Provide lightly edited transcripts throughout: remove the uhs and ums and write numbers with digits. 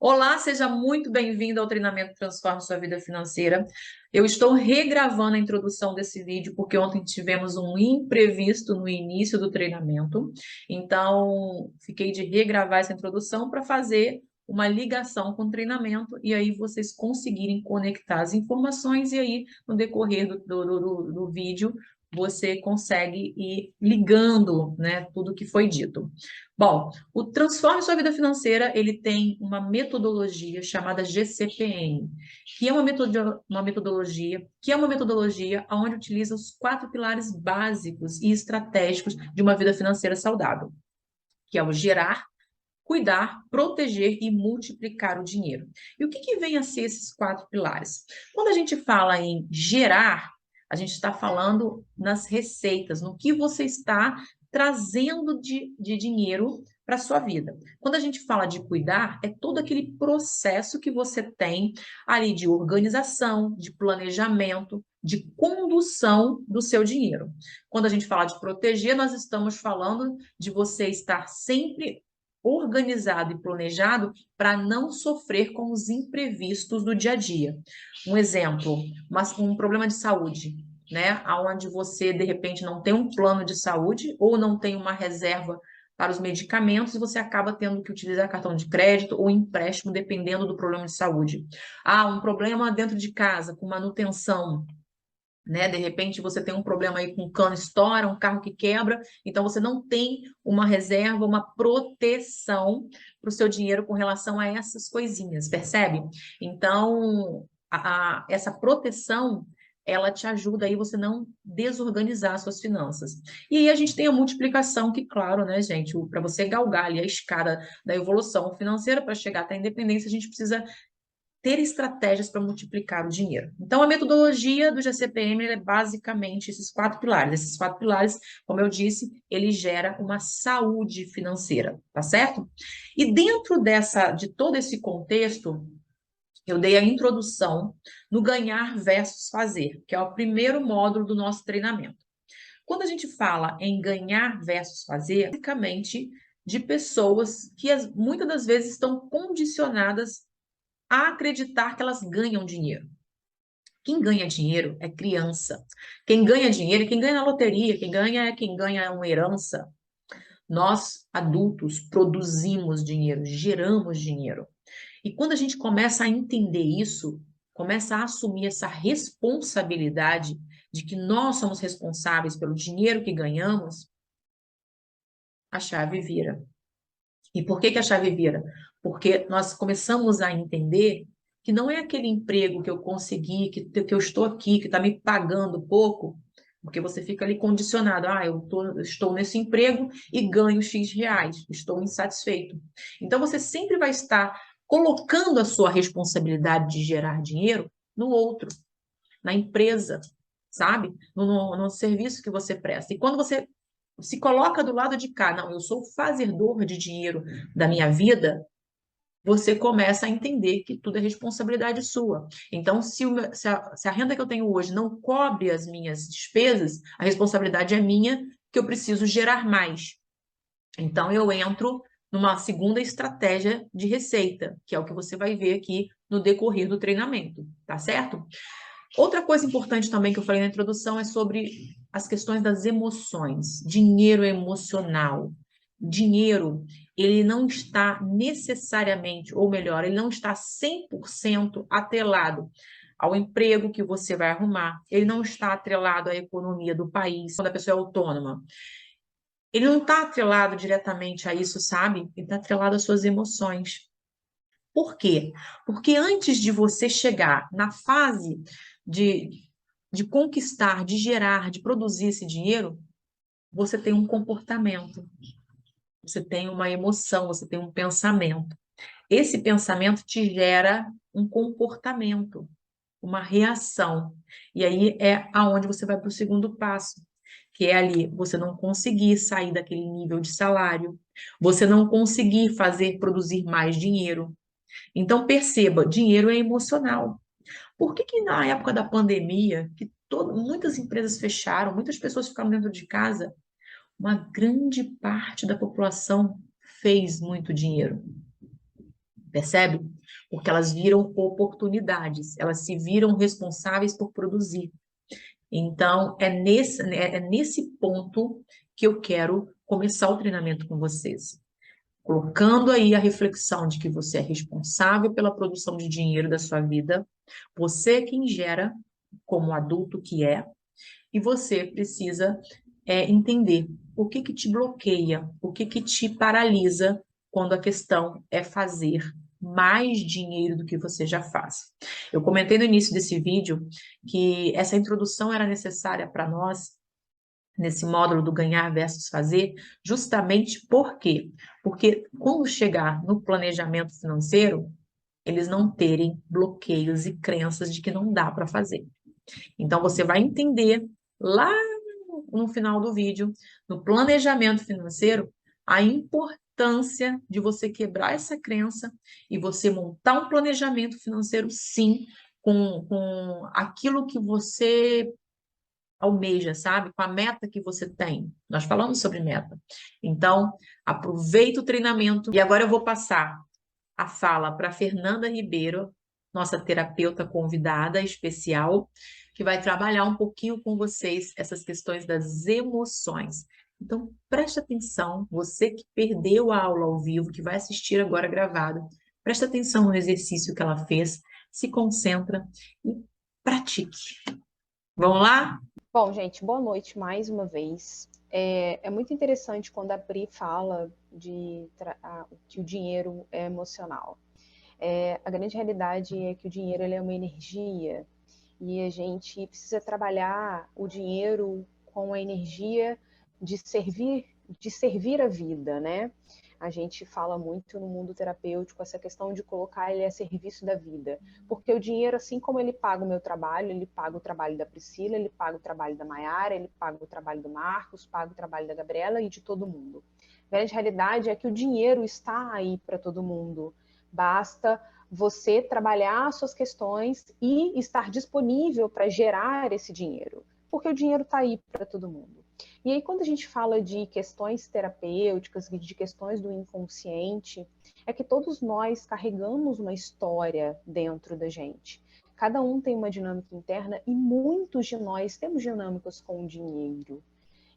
Olá, seja muito bem-vindo ao treinamento Transforme Sua Vida Financeira. Eu estou regravando a introdução desse vídeo porque ontem tivemos um imprevisto no início do treinamento. Então, fiquei de regravar essa introdução para fazer uma ligação com o treinamento e aí vocês conseguirem conectar as informações e aí, no decorrer do vídeo, você consegue ir ligando, né, tudo que foi dito. Bom, o Transforme Sua Vida Financeira, ele tem uma metodologia chamada GCPM, que é uma metodologia onde utiliza os 4 pilares básicos e estratégicos de uma vida financeira saudável, que é o gerar, cuidar, proteger e multiplicar o dinheiro. E o que vem a ser esses 4 pilares? Quando a gente fala em gerar, a gente está falando nas receitas, no que você está trazendo de dinheiro para a sua vida. Quando a gente fala de cuidar, é todo aquele processo que você tem ali de organização, de planejamento, de condução do seu dinheiro. Quando a gente fala de proteger, nós estamos falando de você estar sempre organizado e planejado para não sofrer com os imprevistos do dia a dia. Um exemplo, um problema de saúde, né? Onde você, de repente, não tem um plano de saúde ou não tem uma reserva para os medicamentos e você acaba tendo que utilizar cartão de crédito ou empréstimo, dependendo do problema de saúde. Um problema dentro de casa, com manutenção, né? De repente você tem um problema aí com um cano estoura, um carro que quebra, então você não tem uma reserva, uma proteção para o seu dinheiro com relação a essas coisinhas, percebe? Então, essa proteção, ela te ajuda aí você não desorganizar suas finanças. E aí a gente tem a multiplicação, que claro, né, gente, para você galgar ali a escada da evolução financeira para chegar até a independência, a gente precisa ter estratégias para multiplicar o dinheiro. Então, a metodologia do GCPM é basicamente esses 4 pilares. Esses 4 pilares, como eu disse, ele gera uma saúde financeira, tá certo? E dentro de todo esse contexto, eu dei a introdução no ganhar versus fazer, que é o primeiro módulo do nosso treinamento. Quando a gente fala em ganhar versus fazer, basicamente de pessoas que muitas das vezes estão condicionadas a acreditar que elas ganham dinheiro. Quem ganha dinheiro é criança. Quem ganha dinheiro é quem ganha na loteria, quem ganha é quem ganha uma herança. Nós, adultos, produzimos dinheiro, geramos dinheiro. E quando a gente começa a entender isso, começa a assumir essa responsabilidade de que nós somos responsáveis pelo dinheiro que ganhamos, a chave vira. E por que a chave vira? Porque nós começamos a entender que não é aquele emprego que eu consegui, que eu estou aqui, que está me pagando pouco, porque você fica ali condicionado. Estou nesse emprego e ganho X reais, estou insatisfeito. Então, você sempre vai estar colocando a sua responsabilidade de gerar dinheiro no outro, na empresa, sabe? No serviço que você presta. E quando você se coloca do lado de cá, não, eu sou o fazedor de dinheiro da minha vida, você começa a entender que tudo é responsabilidade sua. Então, se a renda que eu tenho hoje não cobre as minhas despesas, a responsabilidade é minha, que eu preciso gerar mais. Então, eu entro numa segunda estratégia de receita, que é o que você vai ver aqui no decorrer do treinamento, tá certo? Outra coisa importante também que eu falei na introdução é sobre as questões das emoções. Dinheiro emocional. Dinheiro, ele não está necessariamente, ou melhor, ele não está 100% atrelado ao emprego que você vai arrumar. Ele não está atrelado à economia do país, quando a pessoa é autônoma. Ele não está atrelado diretamente a isso, sabe? Ele está atrelado às suas emoções. Por quê? Porque antes de você chegar na fase de, de conquistar, de gerar, de produzir esse dinheiro, você tem um comportamento, você tem uma emoção, você tem um pensamento. Esse pensamento te gera um comportamento, uma reação. E aí é aonde você vai para o segundo passo, que é ali você não conseguir sair daquele nível de salário, você não conseguir fazer produzir mais dinheiro. Então perceba, dinheiro é emocional. Por que na época da pandemia, que muitas empresas fecharam, muitas pessoas ficaram dentro de casa, uma grande parte da população fez muito dinheiro? Percebe? Porque elas viram oportunidades, elas se viram responsáveis por produzir. Então, é nesse ponto que eu quero começar o treinamento com vocês. Colocando aí a reflexão de que você é responsável pela produção de dinheiro da sua vida, você é quem gera, como adulto que é, e você precisa entender o que que te bloqueia, o que que te paralisa quando a questão é fazer mais dinheiro do que você já faz. Eu comentei no início desse vídeo que essa introdução era necessária para nós nesse módulo do ganhar versus fazer, justamente por quê? Porque quando chegar no planejamento financeiro, eles não terem bloqueios e crenças de que não dá para fazer. Então, você vai entender lá no final do vídeo, no planejamento financeiro, a importância de você quebrar essa crença e você montar um planejamento financeiro, sim, com aquilo que você almeja, sabe? Com a meta que você tem. Nós falamos sobre meta. Então, aproveita o treinamento. E agora eu vou passar a fala para Fernanda Ribeiro, nossa terapeuta convidada especial, que vai trabalhar um pouquinho com vocês essas questões das emoções. Então, preste atenção, você que perdeu a aula ao vivo, que vai assistir agora gravado, preste atenção no exercício que ela fez, se concentra e pratique. Vamos lá? Bom, gente, boa noite mais uma vez. É muito interessante quando a Pri fala que o dinheiro é emocional. A grande realidade é que o dinheiro ele é uma energia e a gente precisa trabalhar o dinheiro com a energia de servir a vida, né? A gente fala muito no mundo terapêutico essa questão de colocar ele a serviço da vida. Porque o dinheiro, assim como ele paga o meu trabalho, ele paga o trabalho da Priscila, ele paga o trabalho da Maiara, ele paga o trabalho do Marcos, paga o trabalho da Gabriela e de todo mundo. A grande realidade é que o dinheiro está aí para todo mundo. Basta você trabalhar suas questões e estar disponível para gerar esse dinheiro. Porque o dinheiro está aí para todo mundo. E aí, quando a gente fala de questões terapêuticas, de questões do inconsciente, é que todos nós carregamos uma história dentro da gente. Cada um tem uma dinâmica interna e muitos de nós temos dinâmicas com o dinheiro.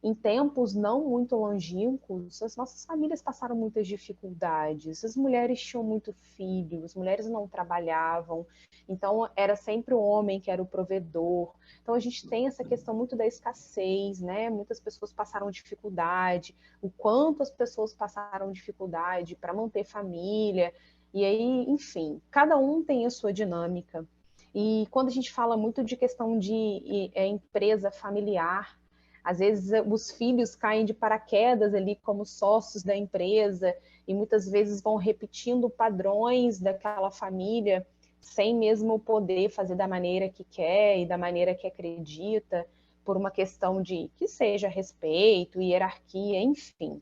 Em tempos não muito longínquos, as nossas famílias passaram muitas dificuldades, as mulheres tinham muito filho, as mulheres não trabalhavam, então era sempre o homem que era o provedor. Então a gente tem essa questão muito da escassez, né? Muitas pessoas passaram dificuldade, o quanto as pessoas passaram dificuldade para manter família, e aí, enfim, cada um tem a sua dinâmica. E quando a gente fala muito de questão de empresa familiar, às vezes os filhos caem de paraquedas ali como sócios da empresa e muitas vezes vão repetindo padrões daquela família sem mesmo poder fazer da maneira que quer e da maneira que acredita, por uma questão de que seja respeito, hierarquia, enfim.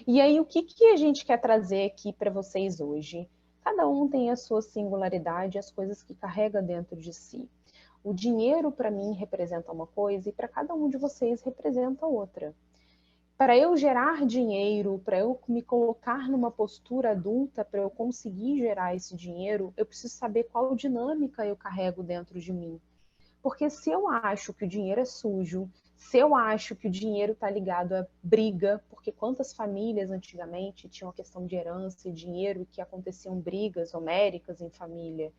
E aí, o que a gente quer trazer aqui para vocês hoje? Cada um tem a sua singularidade, as coisas que carrega dentro de si. O dinheiro, para mim, representa uma coisa e para cada um de vocês representa outra. Para eu gerar dinheiro, para eu me colocar numa postura adulta, para eu conseguir gerar esse dinheiro, eu preciso saber qual dinâmica eu carrego dentro de mim. Porque se eu acho que o dinheiro é sujo, se eu acho que o dinheiro está ligado a briga, porque quantas famílias antigamente tinham a questão de herança e dinheiro que aconteciam brigas homéricas em família.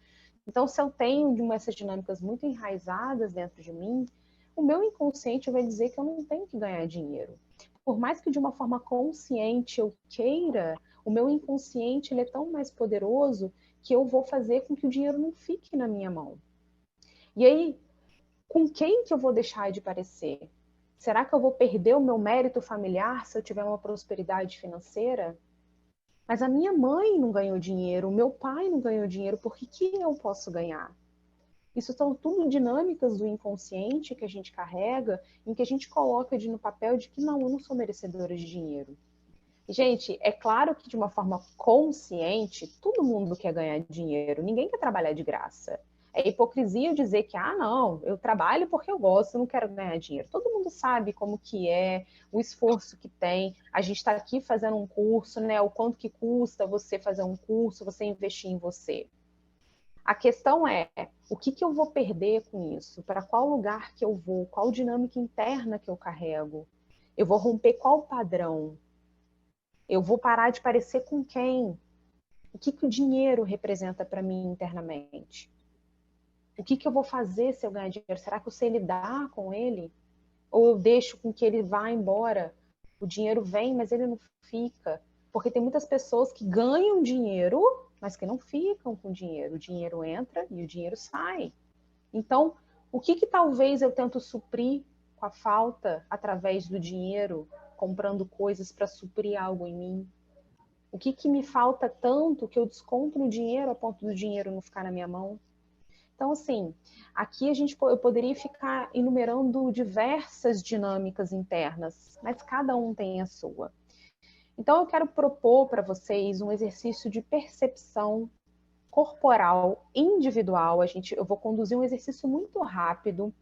Então, se eu tenho essas dinâmicas muito enraizadas dentro de mim, o meu inconsciente vai dizer que eu não tenho que ganhar dinheiro. Por mais que de uma forma consciente eu queira, o meu inconsciente ele é tão mais poderoso que eu vou fazer com que o dinheiro não fique na minha mão. E aí, com quem que eu vou deixar de parecer? Será que eu vou perder o meu mérito familiar se eu tiver uma prosperidade financeira? Mas a minha mãe não ganhou dinheiro, o meu pai não ganhou dinheiro, por que eu posso ganhar? Isso são tudo dinâmicas do inconsciente que a gente carrega, em que a gente coloca no papel de que não, eu não sou merecedora de dinheiro. Gente, é claro que de uma forma consciente, todo mundo quer ganhar dinheiro, ninguém quer trabalhar de graça. É hipocrisia dizer que, ah, não, eu trabalho porque eu gosto, eu não quero ganhar dinheiro. Todo mundo sabe como que é, o esforço que tem. A gente está aqui fazendo um curso, né? O quanto que custa você fazer um curso, você investir em você. A questão é, o que, que eu vou perder com isso? Para qual lugar que eu vou? Qual dinâmica interna que eu carrego? Eu vou romper qual padrão? Eu vou parar de parecer com quem? O que, que o dinheiro representa para mim internamente? O que, que eu vou fazer se eu ganhar dinheiro? Será que eu sei lidar com ele? Ou eu deixo com que ele vá embora? O dinheiro vem, mas ele não fica. Porque tem muitas pessoas que ganham dinheiro, mas que não ficam com dinheiro. O dinheiro entra e o dinheiro sai. Então, o que, que talvez eu tento suprir com a falta através do dinheiro, comprando coisas para suprir algo em mim? O que, que me falta tanto que eu desconto no dinheiro a ponto do dinheiro não ficar na minha mão? Então, assim, aqui eu poderia ficar enumerando diversas dinâmicas internas, mas cada um tem a sua. Então, eu quero propor para vocês um exercício de percepção corporal individual. Eu vou conduzir um exercício muito rápido.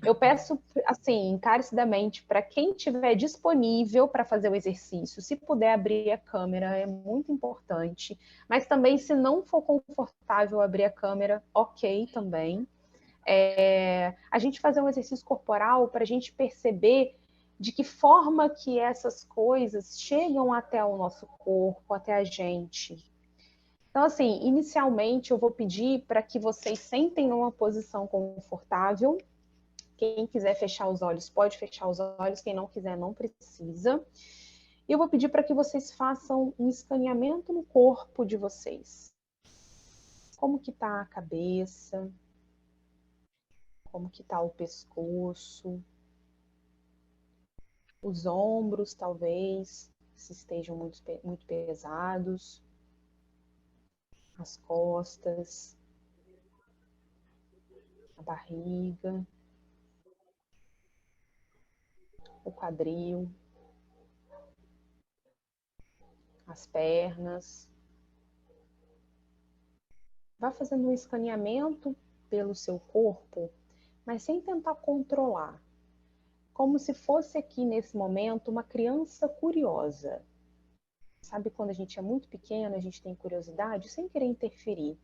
Eu peço, assim, encarecidamente, para quem estiver disponível para fazer o exercício, se puder abrir a câmera, é muito importante. Mas também, se não for confortável abrir a câmera, ok também. A gente fazer um exercício corporal para a gente perceber de que forma que essas coisas chegam até o nosso corpo, até a gente. Então, assim, inicialmente eu vou pedir para que vocês sentem numa posição confortável. Quem quiser fechar os olhos, pode fechar os olhos. Quem não quiser, não precisa. E eu vou pedir para que vocês façam um escaneamento no corpo de vocês. Como que está a cabeça? Como que está o pescoço? Os ombros, talvez, se estejam muito pesados. As costas, a barriga, o quadril, as pernas. Vá fazendo um escaneamento pelo seu corpo, mas sem tentar controlar. Como se fosse aqui nesse momento uma criança curiosa. Sabe quando a gente é muito pequeno, a gente tem curiosidade, sem querer interferir.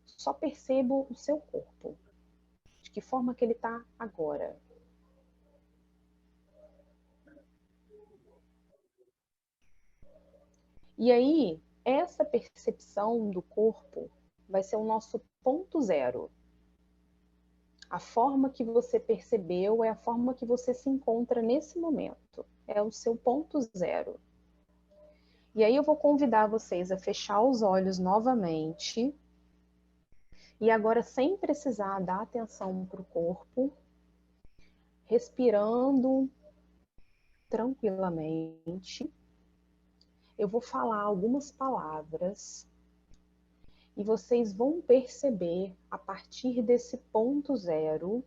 Só percebo o seu corpo. De que forma que ele está agora. E aí, essa percepção do corpo vai ser o nosso ponto zero. A forma que você percebeu é a forma que você se encontra nesse momento. É o seu ponto zero. E aí eu vou convidar vocês a fechar os olhos novamente. E agora, sem precisar dar atenção para o corpo, respirando tranquilamente, eu vou falar algumas palavras e vocês vão perceber, a partir desse ponto zero,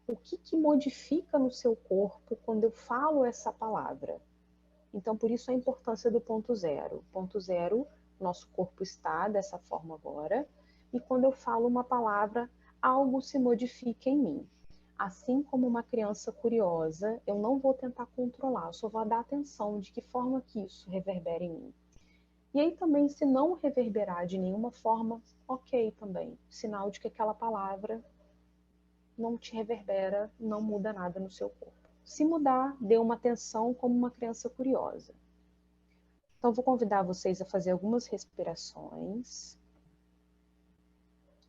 o que, que modifica no seu corpo quando eu falo essa palavra. Então, por isso a importância do ponto zero. Ponto zero, nosso corpo está dessa forma agora, e quando eu falo uma palavra, algo se modifica em mim. Assim como uma criança curiosa, eu não vou tentar controlar, eu só vou dar atenção de que forma que isso reverbera em mim. E aí também, se não reverberar de nenhuma forma, ok também. Sinal de que aquela palavra não te reverbera, não muda nada no seu corpo. Se mudar, dê uma atenção como uma criança curiosa. Então, vou convidar vocês a fazer algumas respirações.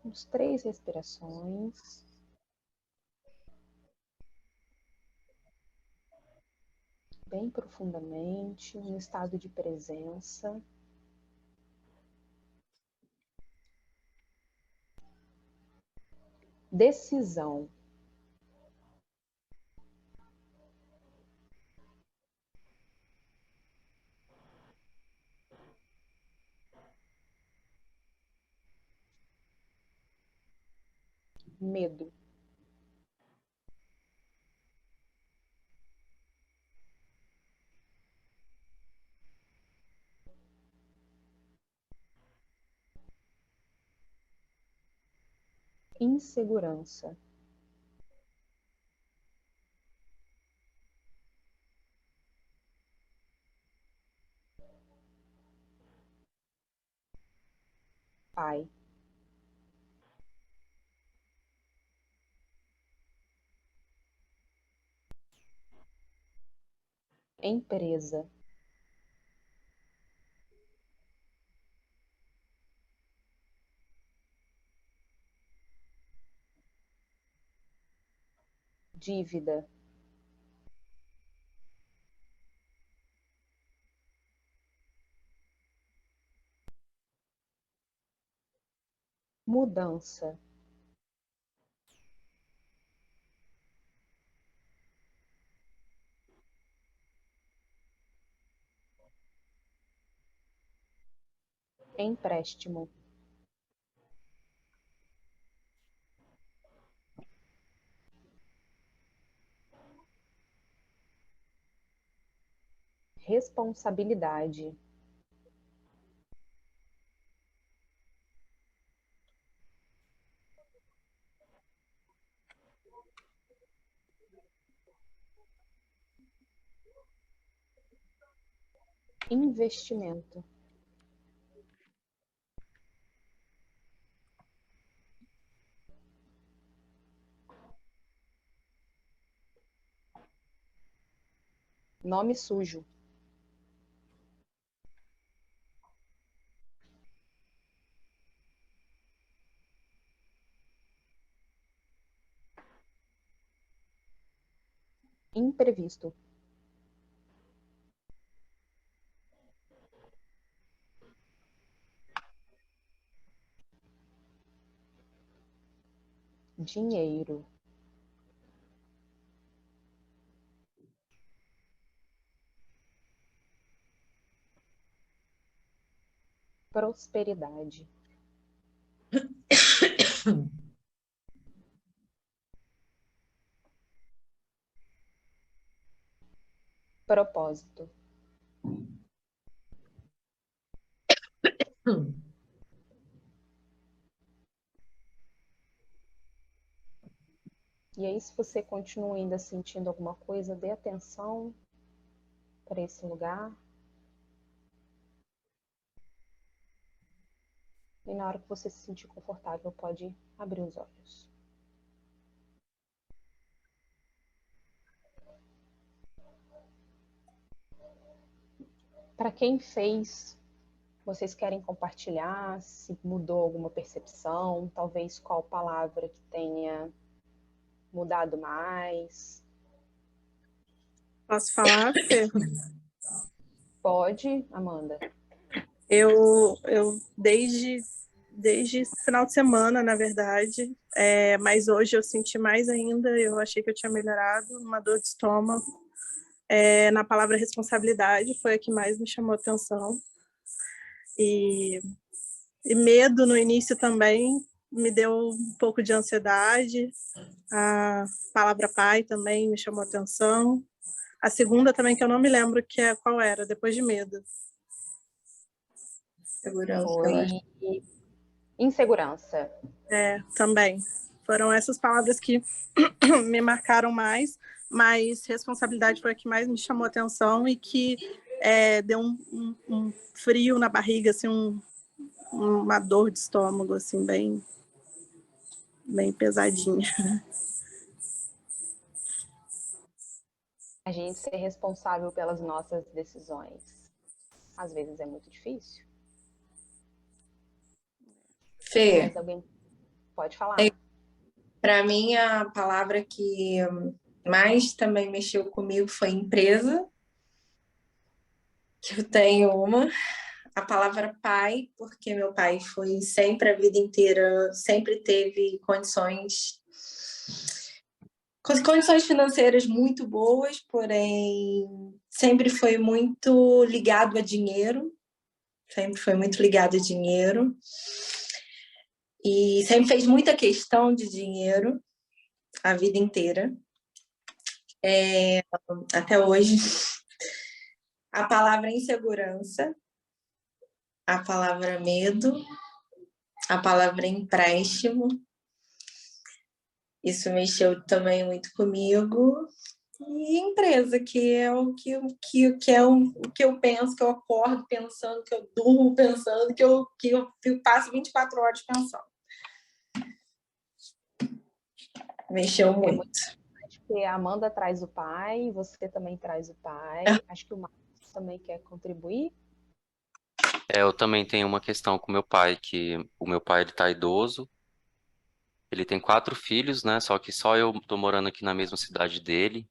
Uns 3 respirações. Bem profundamente, um estado de presença. Decisão. Medo. insegurança, pai, empresa, dívida, mudança, empréstimo, responsabilidade, investimento, nome sujo, imprevisto, dinheiro, prosperidade, propósito. E aí, se você continua ainda sentindo alguma coisa, dê atenção para esse lugar. E na hora que você se sentir confortável, pode abrir os olhos. Para quem fez, vocês querem compartilhar se mudou alguma percepção, talvez qual palavra que tenha mudado mais? Posso falar, Fê? Pode, Amanda. Eu desde final de semana, na verdade, mas hoje eu senti mais ainda, eu achei que eu tinha melhorado, uma dor de estômago. Na palavra responsabilidade foi a que mais me chamou a atenção. E medo no início também me deu um pouco de ansiedade. A palavra pai também me chamou a atenção. A segunda também, que eu não me lembro qual era, depois de medo. Segurança, eu Foi acho. insegurança. Também. Foram essas palavras que me marcaram mais, mas responsabilidade foi a que mais me chamou a atenção e que deu um frio na barriga, assim, uma dor de estômago, assim, bem pesadinha. A gente ser responsável pelas nossas decisões. Às vezes é muito difícil. Fê, Mas alguém pode falar. para mim a palavra que mais também mexeu comigo foi empresa, que eu tenho uma. A palavra pai, porque meu pai foi sempre a vida inteira, sempre teve condições financeiras muito boas, porém sempre foi muito ligado a dinheiro, sempre foi muito ligado a dinheiro e sempre fez muita questão de dinheiro a vida inteira, até hoje. A palavra insegurança, a palavra medo, a palavra empréstimo Isso mexeu também muito comigo. E empresa, que é que é o que eu penso, que eu acordo pensando, que eu durmo pensando, que eu passo 24 horas pensando. Mexeu É muito muito. interessante, porque a Amanda traz o pai, você também traz o pai. Acho que o Marcos também quer contribuir. Eu também tenho uma questão com meu pai, que o meu pai ele tá idoso, ele tem 4 filhos, né? Só que só eu tô morando aqui na mesma cidade dele.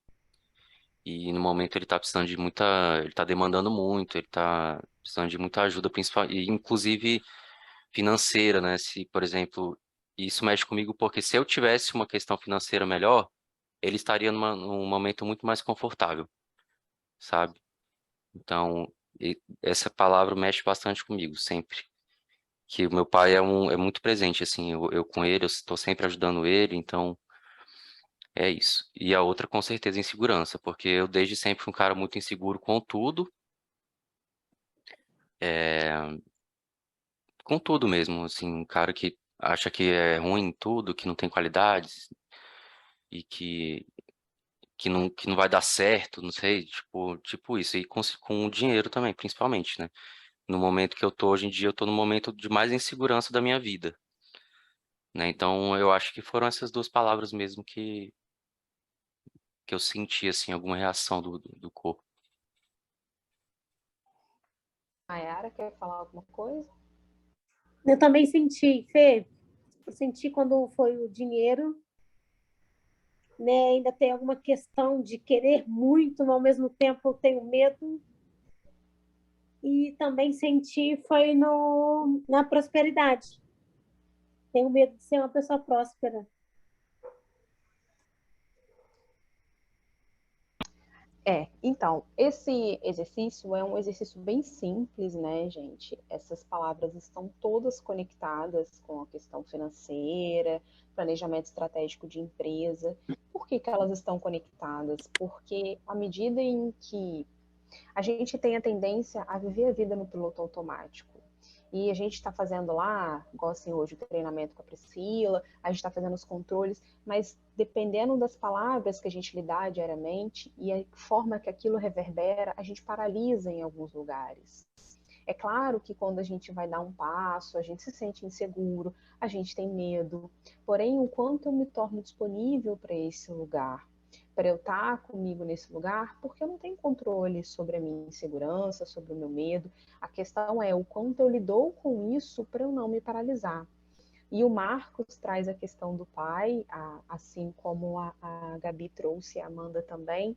E no momento ele tá precisando de muita, ele tá demandando muito, ele tá precisando de muita ajuda, principal, e inclusive financeira, né? Se, por exemplo, isso mexe comigo porque se eu tivesse uma questão financeira melhor, ele estaria num momento muito mais confortável, sabe? Então, essa palavra mexe bastante comigo sempre. Que o meu pai é muito presente, assim, eu com ele, eu estou sempre ajudando ele, então é isso. E a outra, com certeza, insegurança, porque eu desde sempre fui um cara muito inseguro é, com tudo mesmo, assim, um cara que acha que é ruim em tudo, que não tem qualidades e que não vai dar certo, não sei, tipo isso. E com o dinheiro também, principalmente, né? No momento que eu tô hoje em dia, eu tô no momento de mais insegurança da minha vida, né? Então, eu acho que foram essas duas palavras mesmo que eu senti, assim, alguma reação do corpo. A Yara quer falar alguma coisa? Eu também senti, Fê, eu senti quando foi o dinheiro, né? Ainda tem alguma questão de querer muito, mas ao mesmo tempo eu tenho medo. E também senti foi na prosperidade. Tenho medo de ser uma pessoa próspera. Então, esse exercício é um exercício bem simples, né, gente? Essas palavras estão todas conectadas com a questão financeira, planejamento estratégico de empresa. Por que que elas estão conectadas? Porque à medida em que a gente tem a tendência a viver a vida no piloto automático. E a gente está fazendo lá, igual assim hoje, o treinamento com a Priscila, a gente está fazendo os controles, mas dependendo das palavras que a gente lidar diariamente e a forma que aquilo reverbera, a gente paralisa em alguns lugares. É claro que quando a gente vai dar um passo, a gente se sente inseguro, a gente tem medo. Porém, o quanto eu me torno disponível para esse lugar, para eu estar comigo nesse lugar, porque eu não tenho controle sobre a minha insegurança, sobre o meu medo. A questão é o quanto eu lido com isso para eu não me paralisar. E o Marcos traz a questão do pai, assim como a Gabi trouxe, a Amanda também.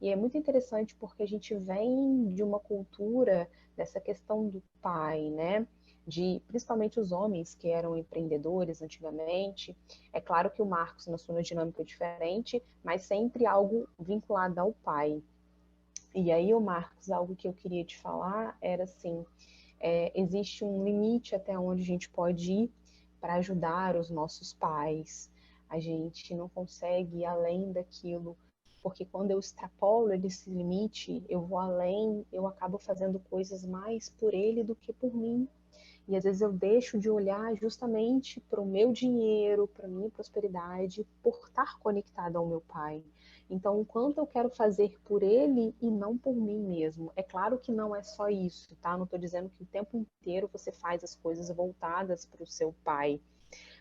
E é muito interessante porque a gente vem de uma cultura dessa questão do pai, né? De principalmente os homens que eram empreendedores antigamente. É claro que o Marcos, na sua dinâmica é diferente, mas sempre algo vinculado ao pai. E aí, o Marcos, algo que eu queria te falar era assim: existe um limite até onde a gente pode ir para ajudar os nossos pais. A gente não consegue ir além daquilo, porque quando eu extrapolo esse limite, eu vou além, eu acabo fazendo coisas mais por ele do que por mim. E às vezes eu deixo de olhar justamente para o meu dinheiro, para a minha prosperidade, por estar conectada ao meu pai. Então, o quanto eu quero fazer por ele e não por mim mesmo. É claro que não é só isso, tá? Não estou dizendo que o tempo inteiro você faz as coisas voltadas para o seu pai.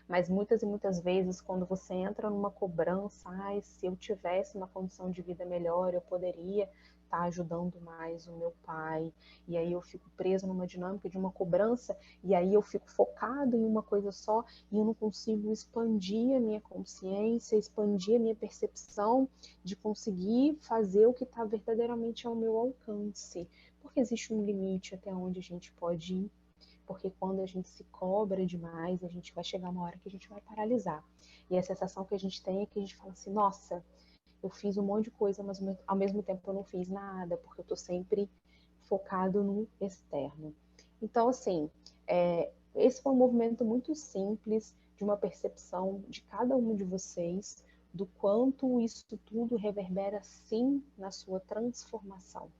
Mas muitas e muitas vezes, quando você entra numa cobrança, ai, se eu tivesse uma condição de vida melhor, eu poderia estar ajudando mais o meu pai. E aí eu fico preso numa dinâmica de uma cobrança, e aí eu fico focado em uma coisa só, e eu não consigo expandir a minha consciência, expandir a minha percepção de conseguir fazer o que está verdadeiramente ao meu alcance. Porque existe um limite até onde a gente pode ir, porque quando a gente se cobra demais, a gente vai chegar uma hora que a gente vai paralisar. E a sensação que a gente tem é que a gente fala assim, nossa, eu fiz um monte de coisa, mas ao mesmo tempo eu não fiz nada, porque eu estou sempre focado no externo. Então, assim, esse foi um movimento muito simples de uma percepção de cada um de vocês do quanto isso tudo reverbera sim na sua transformação.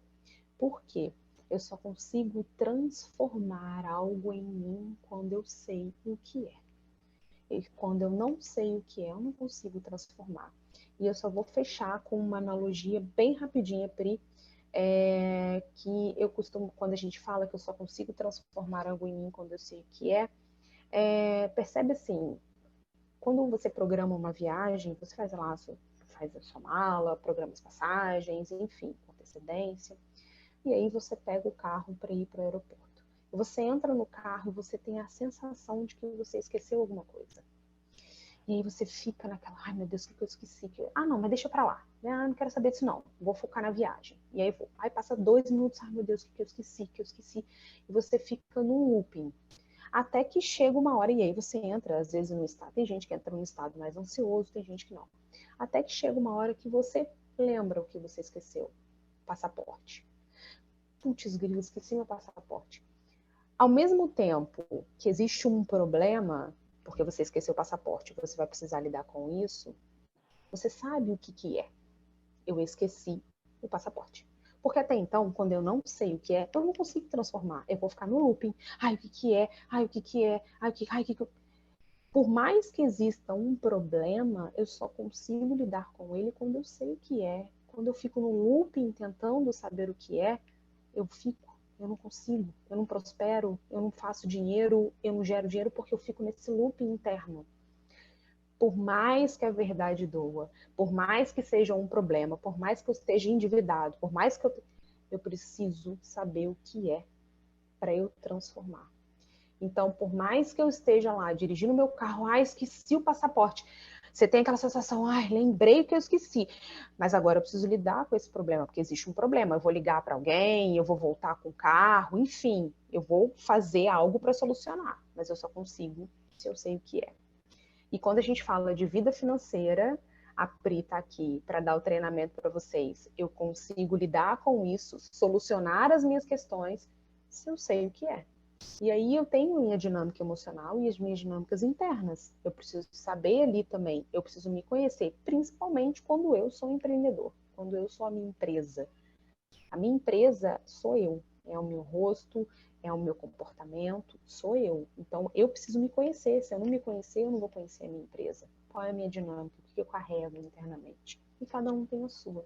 Por quê? Eu só consigo transformar algo em mim quando eu sei o que é. E quando eu não sei o que é, eu não consigo transformar. E eu só vou fechar com uma analogia bem rapidinha, Pri, que eu costumo, quando a gente fala que eu só consigo transformar algo em mim quando eu sei o que percebe assim, quando você programa uma viagem, você faz lá, faz a sua mala, programa as passagens, enfim, com antecedência, e aí você pega o carro para ir para o aeroporto. E você entra no carro e você tem a sensação de que você esqueceu alguma coisa. E aí você fica naquela, ai meu Deus, o que eu esqueci? Ah, não, mas deixa pra lá. Ah, não quero saber disso não, vou focar na viagem. E aí vou. Aí passa 2 minutos, ai meu Deus, o que eu esqueci? E você fica num looping. Até que chega uma hora, e aí você entra, às vezes, no estado. Tem gente que entra num estado mais ansioso, tem gente que não. Até que chega uma hora que você lembra o que você esqueceu. Passaporte. Putz, grilo, esqueci meu passaporte. Ao mesmo tempo que existe um problema, porque você esqueceu o passaporte, você vai precisar lidar com isso, você sabe o que é. Eu esqueci o passaporte. Porque até então, quando eu não sei o que é, eu não consigo transformar. Eu vou ficar no looping. Ai, o que é? Ai, o que é? Ai, o que... Por mais que exista um problema, eu só consigo lidar com ele quando eu sei o que é. Quando eu fico no looping tentando saber o que é, eu não consigo, eu não prospero, eu não faço dinheiro, eu não gero dinheiro porque eu fico nesse looping interno. Por mais que a verdade doa, por mais que seja um problema, por mais que eu esteja endividado, por mais que eu preciso saber o que é para eu transformar. Então, por mais que eu esteja lá dirigindo meu carro, esqueci o passaporte. Você tem aquela sensação, lembrei que eu esqueci. Mas agora eu preciso lidar com esse problema, porque existe um problema. Eu vou ligar para alguém, eu vou voltar com o carro, enfim, eu vou fazer algo para solucionar. Mas eu só consigo se eu sei o que é. E quando a gente fala de vida financeira, a Pri está aqui para dar o treinamento para vocês. Eu consigo lidar com isso, solucionar as minhas questões, se eu sei o que é. E aí eu tenho minha dinâmica emocional e as minhas dinâmicas internas. Eu preciso saber ali também. Eu preciso me conhecer, principalmente quando eu sou empreendedor, quando eu sou a minha empresa. A minha empresa sou eu. É o meu rosto, é o meu comportamento, sou eu. Então eu preciso me conhecer. Se eu não me conhecer, eu não vou conhecer a minha empresa. Qual é a minha dinâmica? O que eu carrego internamente? E cada um tem a sua.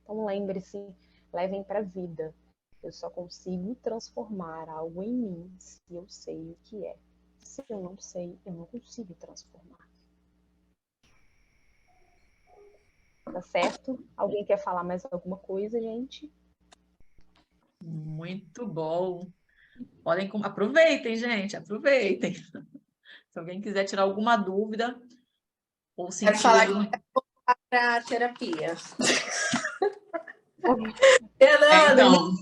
Então lembre-se, levem para a vida. Eu só consigo transformar algo em mim se eu sei o que é. Se eu não sei, eu não consigo transformar. Tá certo? Alguém quer falar mais alguma coisa, gente? Muito bom. Aproveitem, gente, aproveitem. Se alguém quiser tirar alguma dúvida ou Quero falar sentido. para terapia. Então,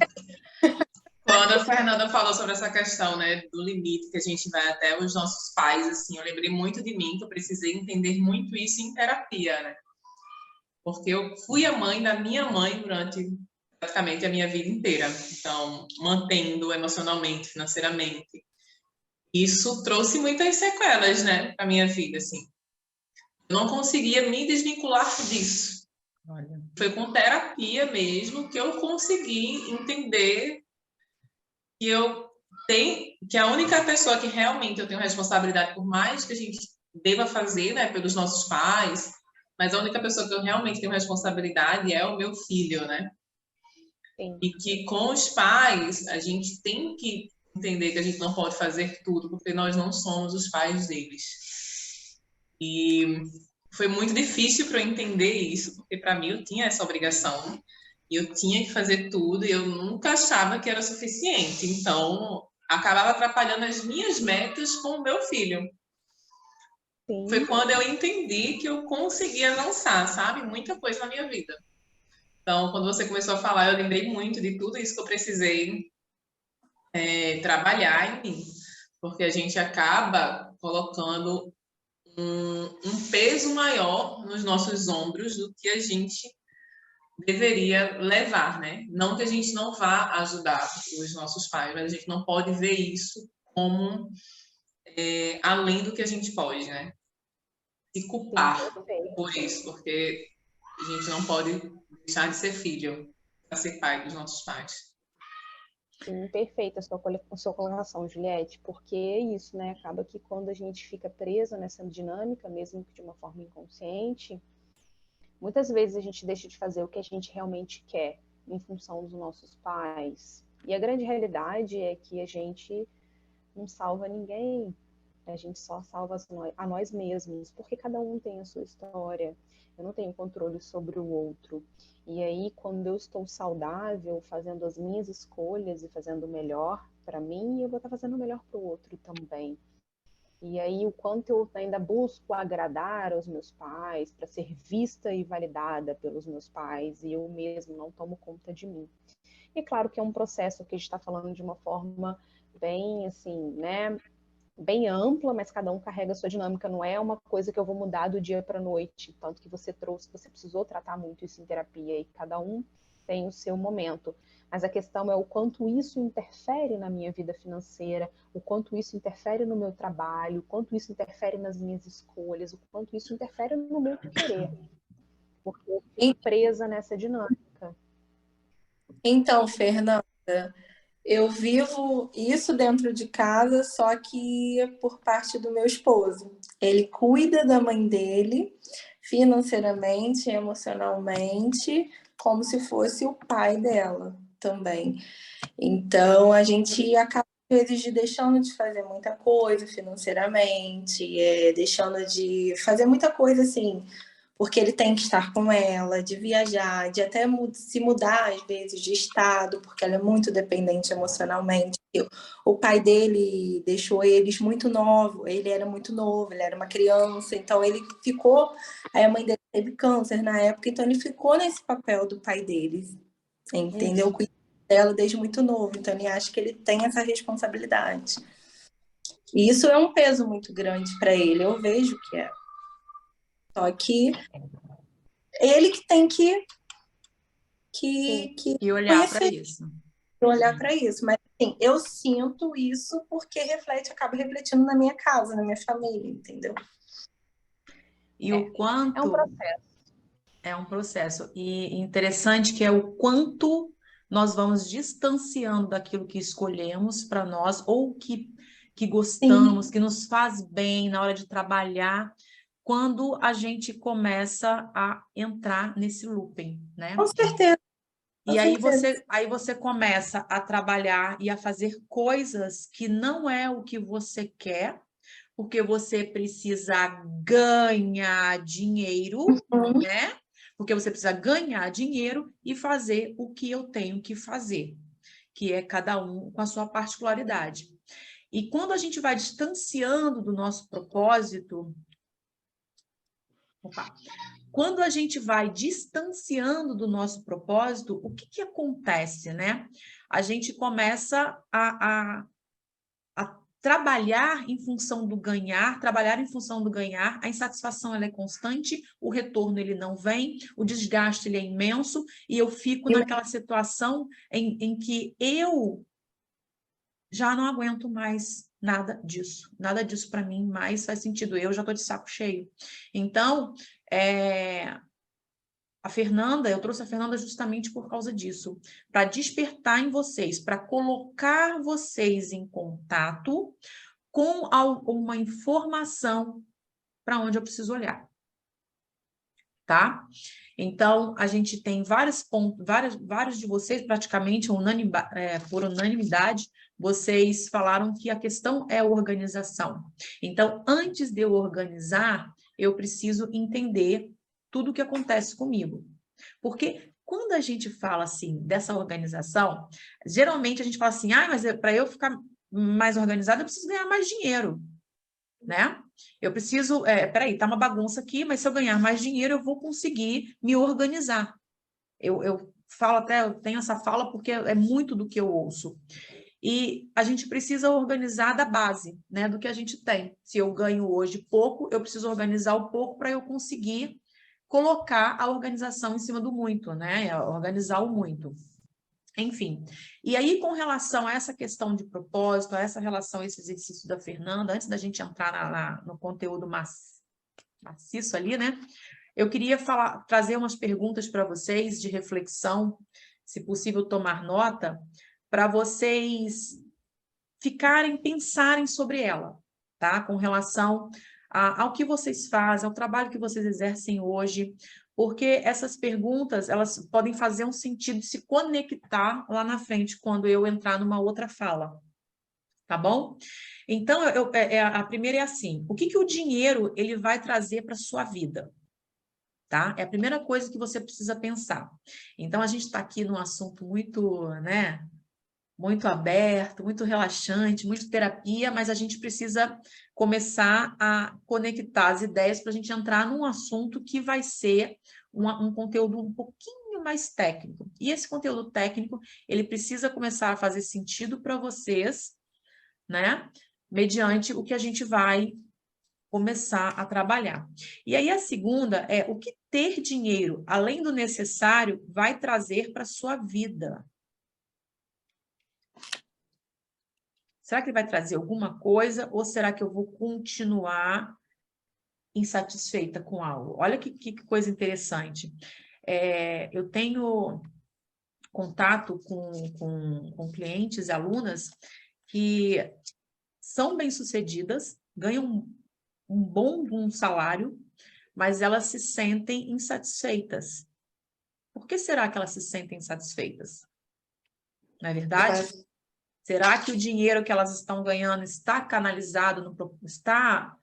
quando a Fernanda falou sobre essa questão, né, do limite que a gente vai até os nossos pais, assim, eu lembrei muito de mim, que eu precisei entender muito isso em terapia, né? Porque eu fui a mãe da minha mãe durante praticamente a minha vida inteira. Então, mantendo emocionalmente, financeiramente. Isso trouxe muitas sequelas, né, para minha vida, assim. Eu não conseguia me desvincular disso. Olha. Foi com terapia mesmo que eu consegui entender que a única pessoa que realmente eu tenho responsabilidade, por mais que a gente deva fazer, né, pelos nossos pais, mas a única pessoa que eu realmente tenho responsabilidade é o meu filho, né? Sim. E que com os pais a gente tem que entender que a gente não pode fazer tudo, porque nós não somos os pais deles. E foi muito difícil para eu entender isso, porque para mim eu tinha essa obrigação, e eu tinha que fazer tudo, e eu nunca achava que era suficiente. Então, acabava atrapalhando as minhas metas com o meu filho. Sim. Foi quando eu entendi que eu conseguia avançar, sabe? Muita coisa na minha vida. Então, quando você começou a falar, eu lembrei muito de tudo isso que eu precisei trabalhar em mim, porque a gente acaba colocando um peso maior nos nossos ombros do que a gente deveria levar, né? Não que a gente não vá ajudar os nossos pais, mas a gente não pode ver isso como além do que a gente pode, né? Se culpar por isso, porque a gente não pode deixar de ser filho para ser pai dos nossos pais. Sim, perfeita a sua colocação, Juliette, porque é isso, né? Acaba que quando a gente fica presa nessa dinâmica, mesmo que de uma forma inconsciente, muitas vezes a gente deixa de fazer o que a gente realmente quer em função dos nossos pais. E a grande realidade é que a gente não salva ninguém, a gente só salva a nós mesmos, porque cada um tem a sua história. Eu não tenho controle sobre o outro. E aí, quando eu estou saudável, fazendo as minhas escolhas e fazendo o melhor para mim, eu vou estar fazendo o melhor para o outro também. E aí, o quanto eu ainda busco agradar aos meus pais, para ser vista e validada pelos meus pais, e eu mesmo não tomo conta de mim. E é claro que é um processo que a gente está falando de uma forma bem, assim, né, bem ampla, mas cada um carrega a sua dinâmica, não é uma coisa que eu vou mudar do dia para a noite, tanto que você trouxe, você precisou tratar muito isso em terapia, e cada um tem o seu momento. Mas a questão é o quanto isso interfere na minha vida financeira, o quanto isso interfere no meu trabalho, o quanto isso interfere nas minhas escolhas, o quanto isso interfere no meu querer, porque eu fico presa nessa dinâmica. Então, Fernanda, eu vivo isso dentro de casa, só que por parte do meu esposo. Ele cuida da mãe dele financeiramente, emocionalmente, como se fosse o pai dela também. Então, a gente acaba, às vezes, deixando de fazer muita coisa financeiramente, deixando de fazer muita coisa assim, porque ele tem que estar com ela, de viajar, de até se mudar, às vezes, de estado, porque ela é muito dependente emocionalmente. O pai dele deixou eles muito novo, ele era muito novo, ele era uma criança, então ele ficou, aí a mãe dele teve câncer na época, então ele ficou nesse papel do pai dele, entendeu? Cuidando dela desde muito novo, então ele acha que ele tem essa responsabilidade. E isso é um peso muito grande para ele, eu vejo que é. Só que ele que tem que E olhar para isso. Olhar para isso. Mas assim, eu sinto isso porque acaba refletindo na minha casa, na minha família, entendeu? E o quanto... É um processo. É um processo. E interessante que é o quanto nós vamos distanciando daquilo que escolhemos para nós, ou que gostamos, que nos faz bem na hora de trabalhar, quando a gente começa a entrar nesse looping, né? Com certeza. E aí você começa a trabalhar e a fazer coisas que não é o que você quer, porque você precisa ganhar dinheiro, né? Porque você precisa ganhar dinheiro e fazer o que eu tenho que fazer, que é cada um com a sua particularidade. E quando a gente vai distanciando do nosso propósito... Quando a gente vai distanciando do nosso propósito, o que acontece, né? A gente começa a trabalhar em função do ganhar, a insatisfação ela é constante, o retorno ele não vem, o desgaste ele é imenso, e eu fico naquela situação em que eu já não aguento mais nada disso para mim mais faz sentido, eu já estou de saco cheio. Então, eu trouxe a Fernanda justamente por causa disso, para despertar em vocês, para colocar vocês em contato com uma informação para onde eu preciso olhar, tá? Então, a gente tem vários pontos, vários de vocês, praticamente por unanimidade, vocês falaram que a questão é a organização. Então, antes de eu organizar, eu preciso entender tudo o que acontece comigo. Porque quando a gente fala assim dessa organização, geralmente a gente fala assim, mas para eu ficar mais organizado, eu preciso ganhar mais dinheiro, né? Eu preciso, peraí, tá uma bagunça aqui, mas se eu ganhar mais dinheiro, eu vou conseguir me organizar. Eu falo até, eu tenho essa fala porque é muito do que eu ouço. E a gente precisa organizar da base, né, do que a gente tem. Se eu ganho hoje pouco, eu preciso organizar o pouco para eu conseguir colocar a organização em cima do muito, né? Organizar o muito. Enfim. E aí, com relação a essa questão de propósito, a essa relação, esse exercício da Fernanda, antes da gente entrar no conteúdo maciço ali, né? Eu queria trazer umas perguntas para vocês de reflexão, se possível tomar nota, para vocês pensarem sobre ela, tá? Com relação ao que vocês fazem, ao trabalho que vocês exercem hoje, porque essas perguntas, elas podem fazer um sentido de se conectar lá na frente, quando eu entrar numa outra fala, tá bom? Então, a primeira é assim, o que o dinheiro ele vai trazer para a sua vida? Tá? É a primeira coisa que você precisa pensar. Então, a gente está aqui num assunto muito, né, muito aberto, muito relaxante, muito terapia, mas a gente precisa começar a conectar as ideias para a gente entrar num assunto que vai ser um conteúdo um pouquinho mais técnico. E esse conteúdo técnico, ele precisa começar a fazer sentido para vocês, né? Mediante o que a gente vai começar a trabalhar. E aí a segunda é o que ter dinheiro, além do necessário, vai trazer para a sua vida. Será que ele vai trazer alguma coisa ou será que eu vou continuar insatisfeita com algo? Olha que coisa interessante. Eu tenho contato com clientes e alunas que são bem-sucedidas, ganham um bom salário, mas elas se sentem insatisfeitas. Por que será que elas se sentem insatisfeitas? Não é verdade? Será que o dinheiro que elas estão ganhando está canalizado, está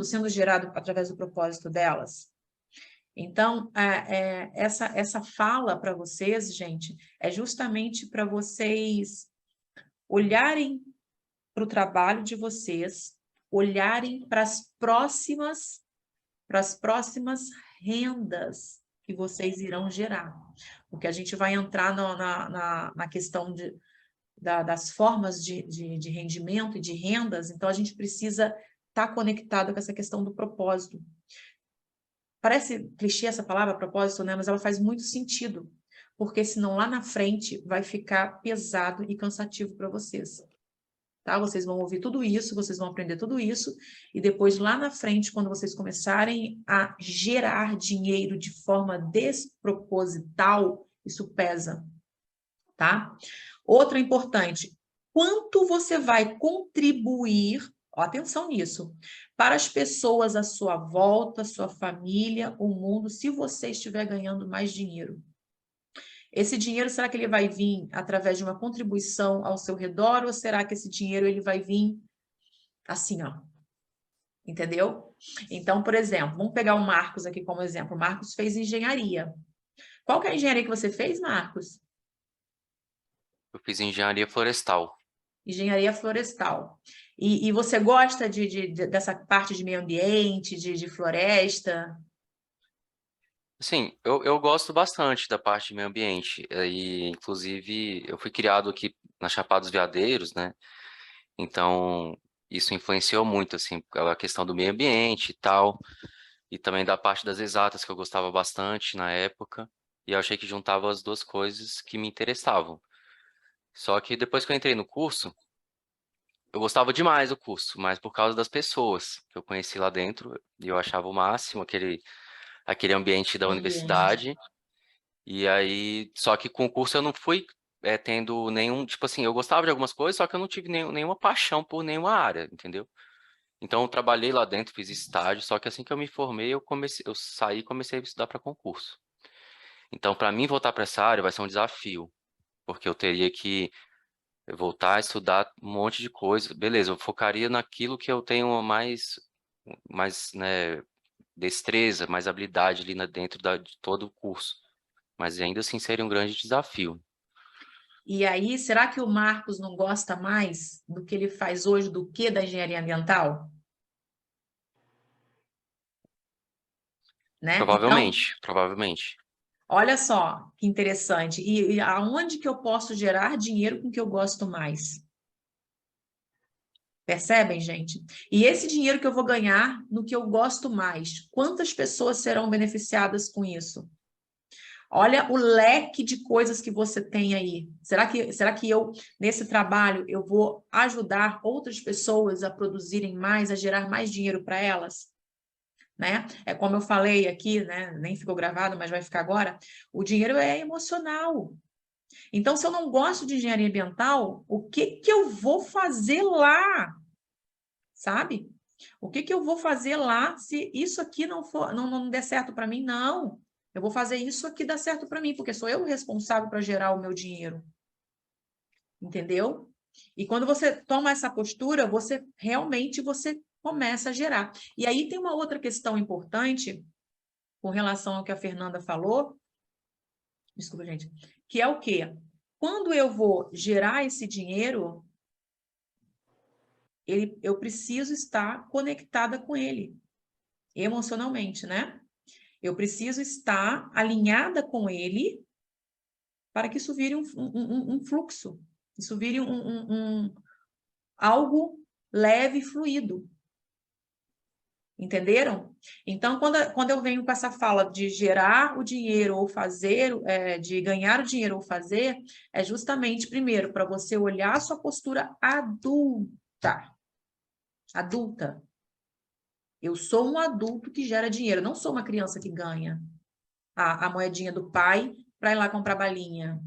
sendo gerado através do propósito delas? Então, essa fala para vocês, gente, é justamente para vocês olharem para o trabalho de vocês, olharem para as próximas rendas que vocês irão gerar. Porque a gente vai entrar na questão das formas de rendimento e de rendas, então a gente precisa estar conectado com essa questão do propósito. Parece clichê essa palavra, propósito, né? Mas ela faz muito sentido, porque senão lá na frente vai ficar pesado e cansativo para vocês. Tá? Vocês vão ouvir tudo isso, vocês vão aprender tudo isso, e depois lá na frente, quando vocês começarem a gerar dinheiro de forma desproposital, isso pesa, tá? Outra importante, quanto você vai contribuir, ó, atenção nisso, para as pessoas à sua volta, sua família, o mundo, se você estiver ganhando mais dinheiro. Esse dinheiro, será que ele vai vir através de uma contribuição ao seu redor, ou será que esse dinheiro ele vai vir assim, ó? Entendeu? Então, por exemplo, vamos pegar o Marcos aqui como exemplo. O Marcos fez engenharia. Qual que é a engenharia que você fez, Marcos? Eu fiz engenharia florestal. Engenharia florestal. E você gosta dessa parte de meio ambiente, de floresta? Sim, eu gosto bastante da parte de meio ambiente. E, inclusive, eu fui criado aqui na Chapada dos Veadeiros, né? Então, isso influenciou muito, assim, a questão do meio ambiente e tal. E também da parte das exatas, que eu gostava bastante na época. E eu achei que juntava as duas coisas que me interessavam. Só que depois que eu entrei no curso, eu gostava demais do curso, mas por causa das pessoas que eu conheci lá dentro, e eu achava o máximo aquele ambiente da universidade. E aí, só que com o curso eu não fui tendo nenhum, tipo assim, eu gostava de algumas coisas, só que eu não tive nenhuma paixão por nenhuma área, entendeu? Então eu trabalhei lá dentro, fiz estágio, só que assim que eu me formei, eu saí e comecei a estudar para concurso. Então, para mim voltar para essa área vai ser um desafio, porque eu teria que voltar a estudar um monte de coisa. Beleza, eu focaria naquilo que eu tenho mais, né, destreza, mais habilidade ali dentro de todo o curso. Mas ainda assim seria um grande desafio. E aí, será que o Marcos não gosta mais do que ele faz hoje do que da engenharia ambiental? Né? Provavelmente, Então, provavelmente. olha só que interessante. E aonde que eu posso gerar dinheiro com o que eu gosto mais? Percebem, gente? E esse dinheiro que eu vou ganhar no que eu gosto mais, quantas pessoas serão beneficiadas com isso? Olha o leque de coisas que você tem aí. Será que eu, nesse trabalho, eu vou ajudar outras pessoas a produzirem mais, a gerar mais dinheiro para elas? Né? É como eu falei aqui, né? Nem ficou gravado, mas vai ficar agora. O dinheiro é emocional. Então, se eu não gosto de engenharia ambiental, o que que eu vou fazer lá? Sabe? O que que eu vou fazer lá se isso aqui não der certo para mim? Não. Eu vou fazer isso aqui dar certo para mim, porque sou eu o responsável para gerar o meu dinheiro. Entendeu? E quando você toma essa postura, você realmente começa a gerar. E aí tem uma outra questão importante com relação ao que a Fernanda falou, desculpa, gente, que é o quê? Quando eu vou gerar esse dinheiro, eu preciso estar conectada com ele, emocionalmente, né? Eu preciso estar alinhada com ele para que isso vire um fluxo, isso vire algo leve e fluido. Entenderam? Então, quando eu venho com essa fala de gerar o dinheiro ou fazer, de ganhar o dinheiro ou fazer, é justamente, primeiro, para você olhar a sua postura adulta. Adulta. Eu sou um adulto que gera dinheiro, não sou uma criança que ganha a moedinha do pai para ir lá comprar balinha.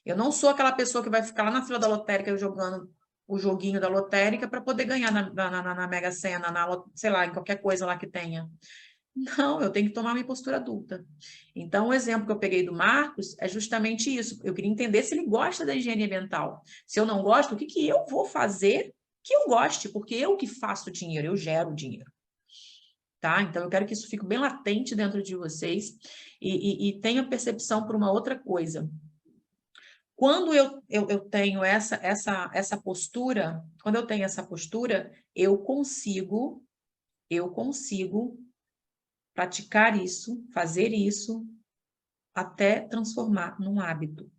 Eu não sou aquela pessoa que vai ficar lá na fila da lotérica jogando o joguinho da lotérica para poder ganhar na Mega Sena, sei lá, em qualquer coisa lá que tenha. Não, eu tenho que tomar minha postura adulta. Então, o exemplo que eu peguei do Marcos é justamente isso. Eu queria entender se ele gosta da engenharia ambiental. Se eu não gosto, o que que eu vou fazer que eu goste? Porque eu que faço dinheiro, eu gero dinheiro. Tá? Então, eu quero que isso fique bem latente dentro de vocês e tenha percepção por uma outra coisa. Quando eu tenho essa postura, quando eu tenho essa postura, eu consigo praticar isso, fazer isso, até transformar num hábito.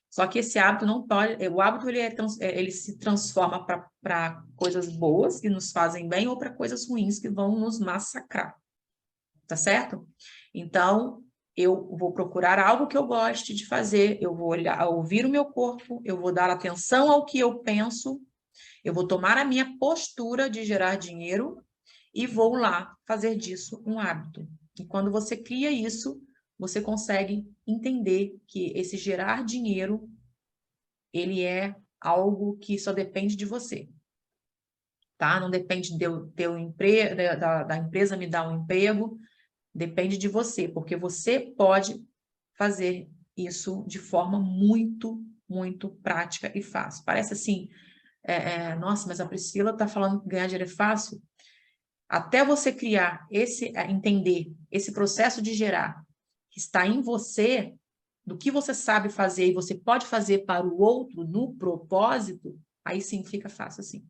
Só que esse hábito não pode... O hábito, ele se transforma para coisas boas, que nos fazem bem, ou para coisas ruins, que vão nos massacrar. Tá certo? Então, eu vou procurar algo que eu goste de fazer, eu vou ouvir o meu corpo, eu vou dar atenção ao que eu penso, eu vou tomar a minha postura de gerar dinheiro e vou lá fazer disso um hábito. E quando você cria isso, você consegue entender que esse gerar dinheiro, ele é algo que só depende de você. Tá? Não depende de eu ter um emprego, da empresa me dar um emprego, depende de você, porque você pode fazer isso de forma muito, muito prática e fácil. Parece assim, nossa, mas a Priscila está falando que ganhar dinheiro é fácil. Até você criar entender esse processo de gerar que está em você, do que você sabe fazer e você pode fazer para o outro no propósito, aí sim fica fácil assim.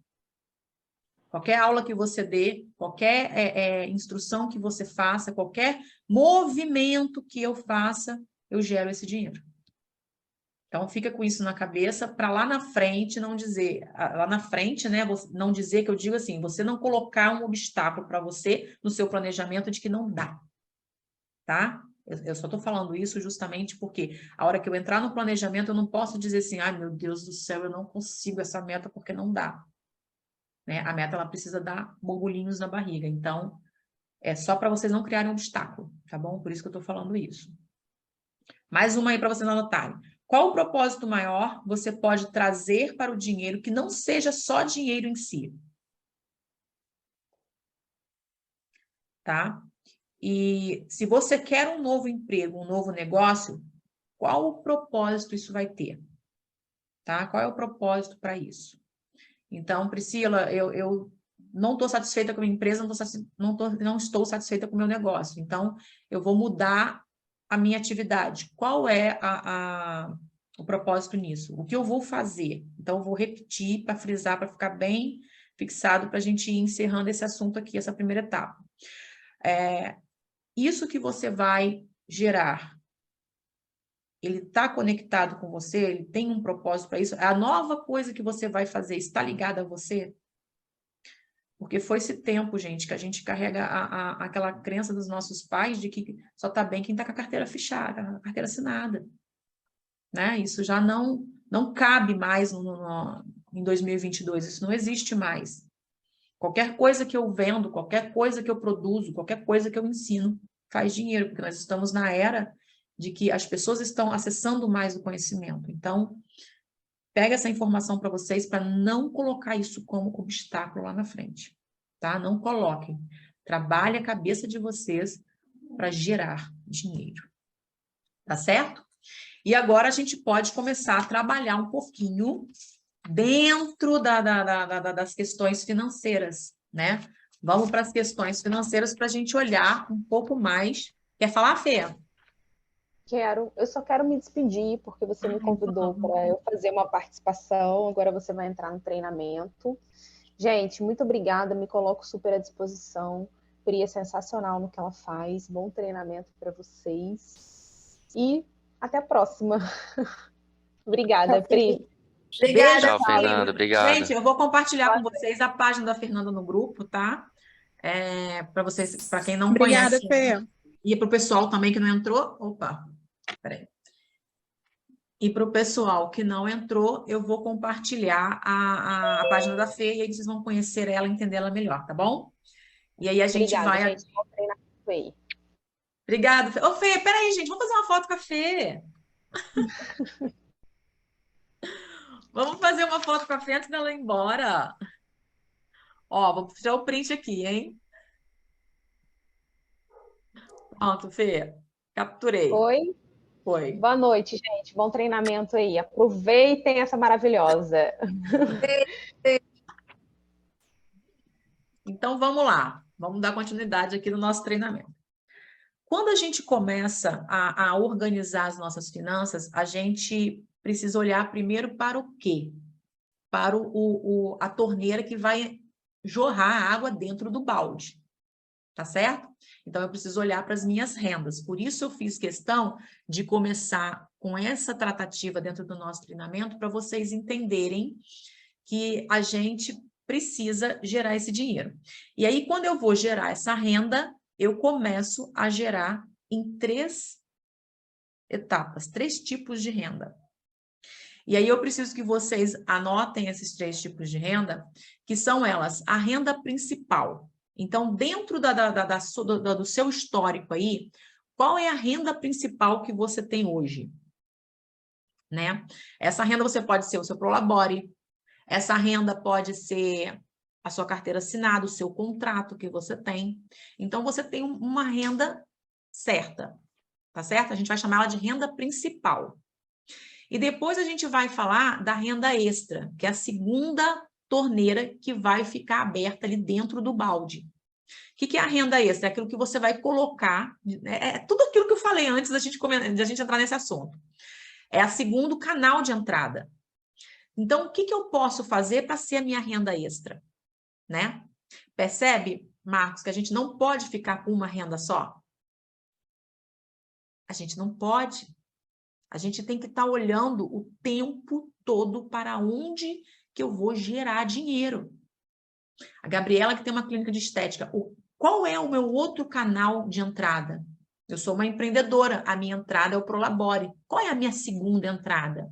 Qualquer aula que você dê, qualquer instrução que você faça, qualquer movimento que eu faça, eu gero esse dinheiro. Então, fica com isso na cabeça para lá na frente não dizer... Lá na frente, né? Não dizer que eu digo assim, você não colocar um obstáculo para você no seu planejamento de que não dá. Tá? Eu só estou falando isso justamente porque a hora que eu entrar no planejamento, eu não posso dizer assim, ai, meu Deus do céu, eu não consigo essa meta porque não dá. Né? A meta, ela precisa dar borbulhinhos na barriga. Então, é só para vocês não criarem um obstáculo, tá bom? Por isso que eu estou falando isso. Mais uma aí para vocês anotarem. Qual o propósito maior você pode trazer para o dinheiro que não seja só dinheiro em si? Tá? E se você quer um novo emprego, um novo negócio, qual o propósito isso vai ter? Tá? Qual é o propósito para isso? Então, Priscila, eu não estou satisfeita com a minha empresa, não estou satisfeita com o meu negócio. Então, eu vou mudar a minha atividade. Qual é o propósito nisso? O que eu vou fazer? Então, eu vou repetir para frisar, para ficar bem fixado, para a gente ir encerrando esse assunto aqui, essa primeira etapa. Isso que você vai gerar, ele está conectado com você, ele tem um propósito para isso, a nova coisa que você vai fazer está ligada a você? Porque foi esse tempo, gente, que a gente carrega aquela crença dos nossos pais de que só está bem quem está com a carteira fechada, a carteira assinada. Né? Isso já não cabe mais em 2022, isso não existe mais. Qualquer coisa que eu vendo, qualquer coisa que eu produzo, qualquer coisa que eu ensino, faz dinheiro, porque nós estamos na era de que as pessoas estão acessando mais o conhecimento. Então, pega essa informação para vocês para não colocar isso como obstáculo lá na frente, tá? Não coloquem. Trabalhe a cabeça de vocês para gerar dinheiro, tá certo? E agora a gente pode começar a trabalhar um pouquinho dentro das questões financeiras, né? Vamos para as questões financeiras para a gente olhar um pouco mais. Quer falar, Fê? Quero. Eu só quero me despedir, porque você me convidou para eu fazer uma participação. Agora você vai entrar no treinamento. Gente, muito obrigada. Me coloco super à disposição. Pri é sensacional no que ela faz. Bom treinamento para vocês. E até a próxima. Obrigada, Pri. Obrigada, Tchau, Fernanda. Obrigado. gente, eu vou compartilhar com vocês a página da Fernanda no grupo, tá? Para vocês, para quem não Obrigada, conhece. Fê. E para o pessoal também que não entrou. Opa, peraí. E para o pessoal que não entrou, eu vou compartilhar a página da Fê e aí vocês vão conhecer ela, entender ela melhor, tá bom? E aí a gente Obrigada, vai. gente. Bom treinamento aí. Obrigada, Fê. Ô, Fê, peraí, gente, vamos fazer uma foto com a Fê. Vamos fazer uma foto com a Fê antes dela ir embora. Ó, vou tirar o print aqui, hein? Pronto, Fê. Capturei. Oi? Foi. Boa noite, gente. Bom treinamento aí. Aproveitem essa maravilhosa. Então, vamos lá. Vamos dar continuidade aqui no nosso treinamento. Quando a gente começa a organizar as nossas finanças, a gente precisa olhar primeiro para o quê? Para a torneira que vai jorrar a água dentro do balde. Tá certo? Então, eu preciso olhar para as minhas rendas. Por isso, eu fiz questão de começar com essa tratativa dentro do nosso treinamento para vocês entenderem que a gente precisa gerar esse dinheiro. E aí, quando eu vou gerar essa renda, eu começo a gerar em 3 etapas, 3 tipos de renda. E aí eu preciso que vocês anotem esses 3 tipos de renda, que são elas, a renda principal. Então, dentro do seu histórico aí, qual é a renda principal que você tem hoje? Né? Essa renda você pode ser o seu Prolabore, essa renda pode ser a sua carteira assinada, o seu contrato que você tem. Então, você tem uma renda certa, tá certo? A gente vai chamar ela de renda principal. E depois a gente vai falar da renda extra, que é a segunda torneira que vai ficar aberta ali dentro do balde. O que é a renda extra? É aquilo que você vai colocar, é tudo aquilo que eu falei antes da gente entrar nesse assunto. É o segundo canal de entrada. Então, o que eu posso fazer para ser a minha renda extra? Né? Percebe, Marcos, que a gente não pode ficar com uma renda só? A gente não pode. A gente tem que estar olhando o tempo todo para onde que eu vou gerar dinheiro. A Gabriela, que tem uma clínica de estética, qual é o meu outro canal de entrada? Eu sou uma empreendedora, a minha entrada é o Prolabore. Qual é a minha segunda entrada?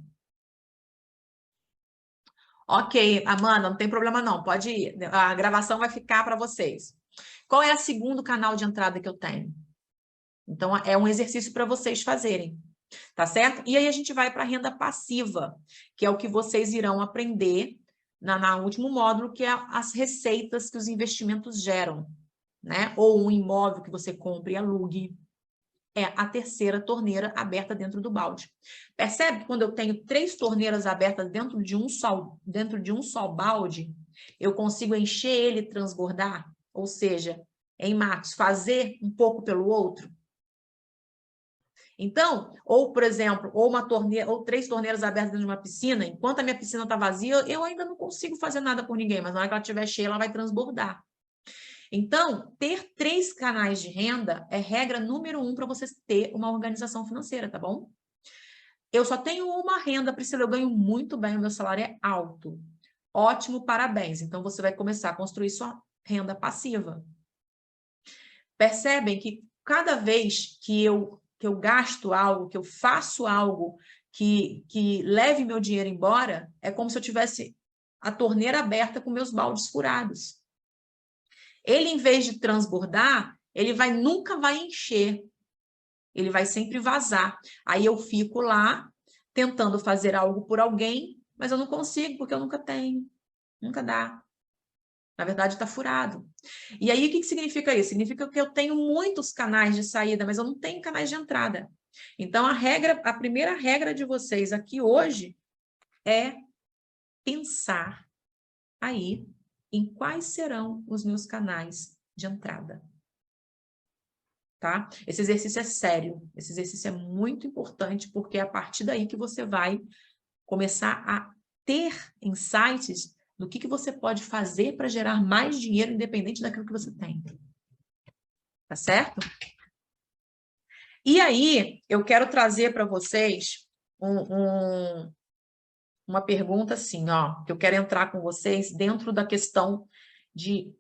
Ok, Amanda, não tem problema não, pode ir. A gravação vai ficar para vocês. Qual é o segundo canal de entrada que eu tenho? Então, é um exercício para vocês fazerem, tá certo? E aí a gente vai para a renda passiva, que é o que vocês irão aprender no último módulo, que é as receitas que os investimentos geram, né? Ou um imóvel que você compre e alugue. É a terceira torneira aberta dentro do balde. Percebe que quando eu tenho 3 torneiras abertas dentro de um só balde, eu consigo encher ele e transbordar? Ou seja, em Marcos, fazer um pouco pelo outro? Então, ou, por exemplo, ou 3 torneiras abertas dentro de uma piscina, enquanto a minha piscina está vazia, eu ainda não consigo fazer nada por ninguém, mas na hora que ela estiver cheia, ela vai transbordar. Então, ter 3 canais de renda é regra número 1 para você ter uma organização financeira, tá bom? Eu só tenho uma renda, Priscila, eu ganho muito bem, o meu salário é alto. Ótimo, parabéns. Então, você vai começar a construir sua renda passiva. Percebem que cada vez que eu gasto algo, que eu faço algo que leve meu dinheiro embora, é como se eu tivesse a torneira aberta com meus baldes furados. Ele, em vez de transbordar, ele nunca vai encher. ele vai sempre vazar. Aí eu fico lá tentando fazer algo por alguém, mas eu não consigo porque eu nunca tenho, nunca dá. Na verdade, está furado. E aí, o que significa isso? Significa que eu tenho muitos canais de saída, mas eu não tenho canais de entrada. Então, a primeira regra de vocês aqui hoje é pensar aí em quais serão os meus canais de entrada. Tá? Esse exercício é sério, esse exercício é muito importante, porque é a partir daí que você vai começar a ter insights do que você pode fazer para gerar mais dinheiro independente daquilo que você tem. Tá certo? E aí, eu quero trazer para vocês uma pergunta assim, ó, que eu quero entrar com vocês dentro da questão de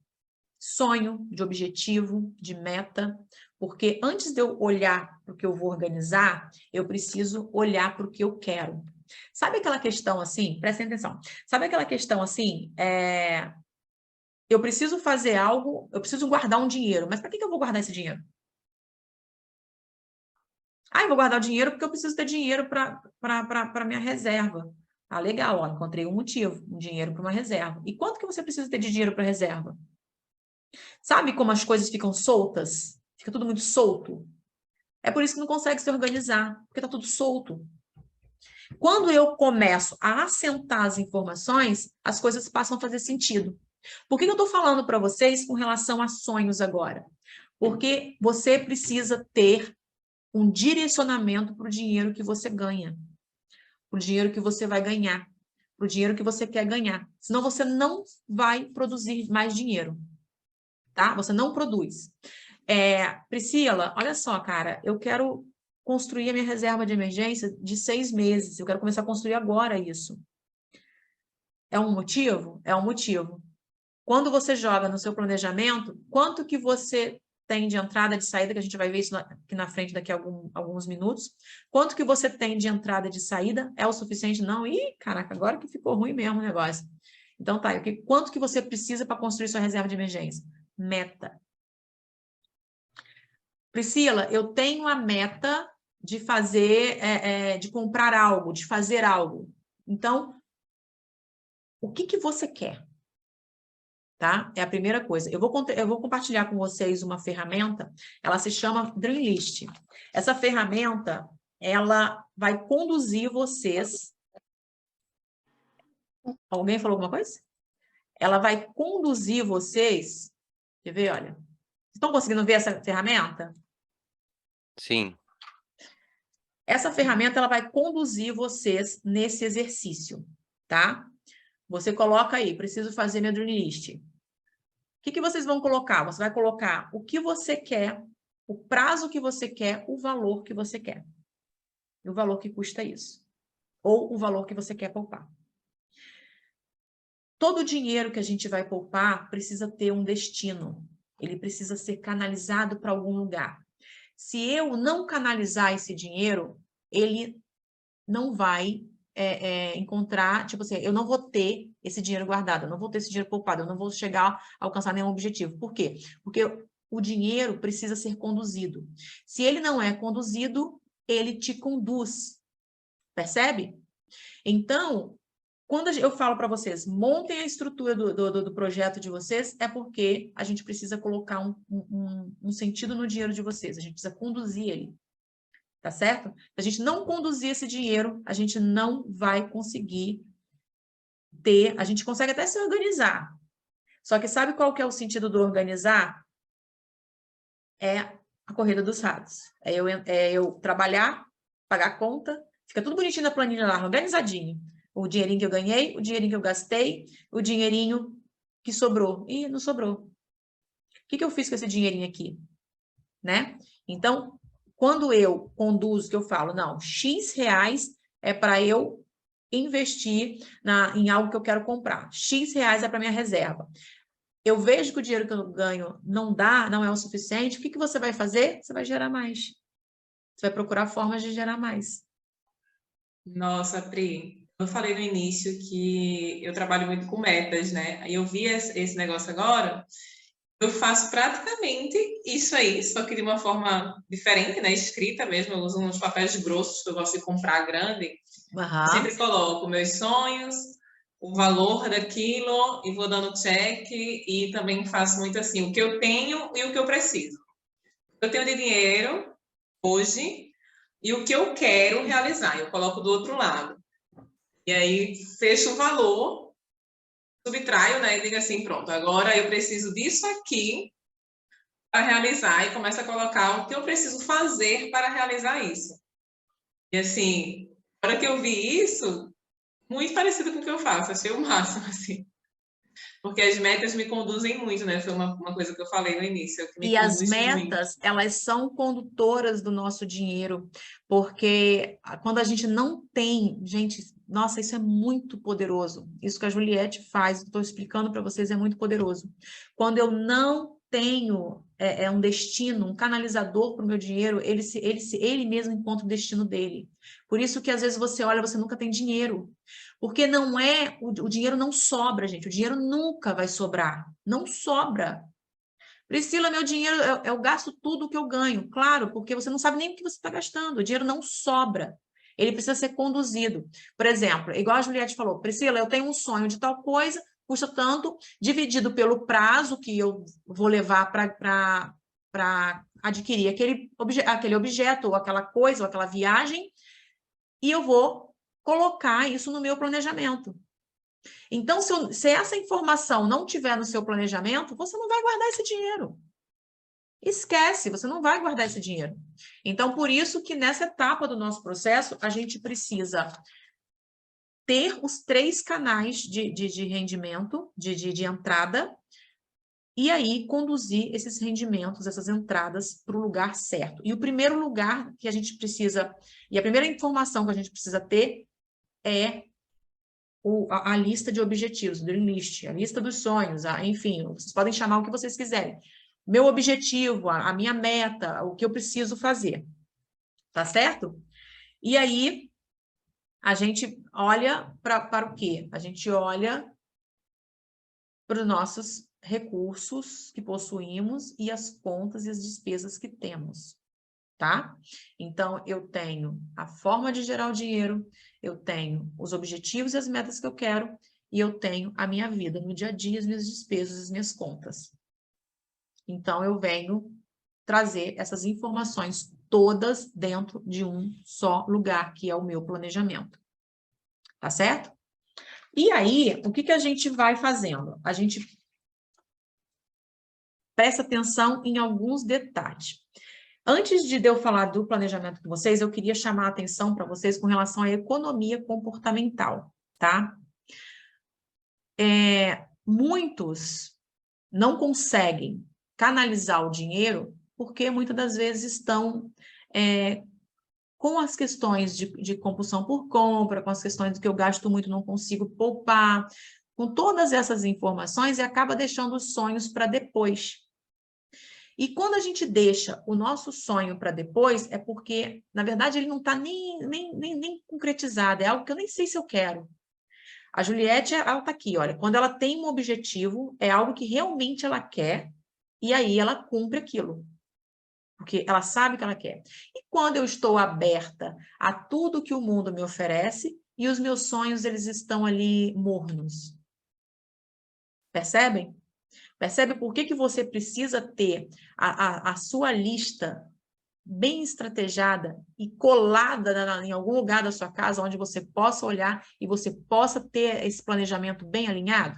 sonho, de objetivo, de meta, porque antes de eu olhar para o que eu vou organizar, eu preciso olhar para o que eu quero. Sabe aquela questão assim? Prestem atenção. Sabe aquela questão assim? Eu preciso fazer algo, eu preciso guardar um dinheiro, mas para que eu vou guardar esse dinheiro? Eu vou guardar o dinheiro porque eu preciso ter dinheiro para minha reserva. Ah, legal, ó, encontrei um motivo, um dinheiro para uma reserva. E quanto que você precisa ter de dinheiro para reserva? Sabe como as coisas ficam soltas? Fica tudo muito solto. É por isso que não consegue se organizar, porque está tudo solto. Quando eu começo a assentar as informações, as coisas passam a fazer sentido. Por que eu estou falando para vocês com relação a sonhos agora? Porque você precisa ter um direcionamento para o dinheiro que você ganha, para o dinheiro que você vai ganhar, para o dinheiro que você quer ganhar. Senão você não vai produzir mais dinheiro, tá? Você não produz. Priscila, olha só, cara, eu quero construir a minha reserva de emergência de 6 meses. Eu quero começar a construir agora isso. É um motivo? É um motivo. Quando você joga no seu planejamento, quanto que você tem de entrada e de saída, que a gente vai ver isso aqui na frente daqui a alguns minutos. Quanto que você tem de entrada e de saída? É o suficiente? Não? Ih, caraca, agora que ficou ruim mesmo o negócio. Então tá, quanto que você precisa para construir sua reserva de emergência? Meta. Priscila, eu tenho a meta de fazer, de comprar algo, de fazer algo. Então, o que você quer? Tá? É a primeira coisa. Eu vou compartilhar com vocês uma ferramenta, ela se chama Dreamlist. Essa ferramenta, ela vai conduzir vocês... Alguém falou alguma coisa? Ela vai conduzir vocês... Quer ver? Olha. Estão conseguindo ver essa ferramenta? Sim. Essa ferramenta, ela vai conduzir vocês nesse exercício, tá? Você coloca aí, preciso fazer minha Dreamlist. O que vocês vão colocar? Você vai colocar o que você quer, o prazo que você quer, o valor que você quer. E o valor que custa isso. Ou o valor que você quer poupar. Todo o dinheiro que a gente vai poupar precisa ter um destino. Ele precisa ser canalizado para algum lugar. Se eu não canalizar esse dinheiro, ele não vai encontrar, tipo assim, eu não vou ter esse dinheiro guardado, eu não vou ter esse dinheiro poupado, eu não vou chegar a alcançar nenhum objetivo. Por quê? Porque o dinheiro precisa ser conduzido. Se ele não é conduzido, ele te conduz. Percebe? Então, quando eu falo para vocês, montem a estrutura do projeto de vocês, é porque a gente precisa colocar um sentido no dinheiro de vocês, a gente precisa conduzir ele. Tá certo? Se a gente não conduzir esse dinheiro, a gente não vai conseguir ter... A gente consegue até se organizar. Só que sabe qual que é o sentido do organizar? É a corrida dos ratos. É eu trabalhar, pagar conta, fica tudo bonitinho na planilha lá, organizadinho. O dinheirinho que eu ganhei, o dinheirinho que eu gastei, o dinheirinho que sobrou. Ih, não sobrou. O que eu fiz com esse dinheirinho aqui? Né? Então, quando eu conduzo, que eu falo, não, X reais é para eu investir em algo que eu quero comprar. X reais é para minha reserva. Eu vejo que o dinheiro que eu ganho não é o suficiente. O que você vai fazer? Você vai gerar mais. Você vai procurar formas de gerar mais. Nossa, Pri, eu falei no início que eu trabalho muito com metas, né? Aí eu vi esse negócio agora, Eu faço praticamente isso aí, só que de uma forma diferente, né? Escrita mesmo. Eu uso uns papéis grossos que eu gosto de comprar grande. Eu sempre coloco meus sonhos, o valor daquilo e vou dando check, e também faço muito assim, o que eu tenho e o que eu preciso. Eu tenho de dinheiro hoje e o que eu quero realizar, eu coloco do outro lado. E aí fecho o valor, subtraio, né, e digo assim, pronto, agora eu preciso disso aqui para realizar, e começo a colocar o que eu preciso fazer para realizar isso. E assim, na hora que eu vi isso, muito parecido com o que eu faço, achei o máximo, assim. Porque as metas me conduzem muito, né? Foi uma coisa que eu falei no início, que me E as conduz muito. metas, elas são condutoras do nosso dinheiro, porque quando a gente não tem, gente, nossa, isso é muito poderoso. Isso que a Juliette faz, estou explicando para vocês, é muito poderoso. Quando eu não tenho um destino, um canalizador para o meu dinheiro, ele mesmo encontra o destino dele. Por isso que às vezes você olha, você nunca tem dinheiro. Porque não é, o dinheiro não sobra, gente. O dinheiro nunca vai sobrar. Não sobra. Priscila, meu dinheiro, eu gasto tudo que eu ganho. Claro, porque você não sabe nem o que você está gastando. O dinheiro não sobra. Ele precisa ser conduzido. Por exemplo, igual a Juliette falou, Priscila, eu tenho um sonho de tal coisa, custa tanto, dividido pelo prazo que eu vou levar para adquirir aquele objeto, ou aquela coisa, ou aquela viagem, e eu vou colocar isso no meu planejamento. Então, se essa informação não tiver no seu planejamento, você não vai guardar esse dinheiro. Esquece, você não vai guardar esse dinheiro. Então, por isso que nessa etapa do nosso processo, a gente precisa ter os 3 canais de rendimento, de entrada, e aí conduzir esses rendimentos, essas entradas para o lugar certo. E o primeiro lugar que a gente precisa, e a primeira informação que a gente precisa ter é a lista de objetivos, o dream list, a lista dos sonhos, enfim, vocês podem chamar o que vocês quiserem. Meu objetivo, a minha meta, o que eu preciso fazer. Tá certo? E aí, a gente olha para o quê? A gente olha para os nossos recursos que possuímos e as contas e as despesas que temos. Tá? Então, eu tenho a forma de gerar o dinheiro, eu tenho os objetivos e as metas que eu quero, e eu tenho a minha vida no dia a dia, as minhas despesas, as minhas contas. Então, eu venho trazer essas informações todas dentro de um só lugar, que é o meu planejamento. Tá certo? E aí, o que a gente vai fazendo? A gente presta atenção em alguns detalhes. Antes de eu falar do planejamento com vocês, eu queria chamar a atenção para vocês com relação à economia comportamental, tá? Muitos não conseguem canalizar o dinheiro porque muitas das vezes estão com as questões de compulsão por compra, com as questões de que eu gasto muito, não consigo poupar, com todas essas informações, e acaba deixando os sonhos para depois. E quando a gente deixa o nosso sonho para depois, é porque, na verdade, ele não está nem concretizado, é algo que eu nem sei se eu quero. A Juliette, ela está aqui, olha, quando ela tem um objetivo, é algo que realmente ela quer, e aí ela cumpre aquilo, porque ela sabe o que ela quer. E quando eu estou aberta a tudo que o mundo me oferece, e os meus sonhos, eles estão ali mornos. Percebem? Percebe por que você precisa ter a sua lista bem estrategada e colada em algum lugar da sua casa, onde você possa olhar e você possa ter esse planejamento bem alinhado?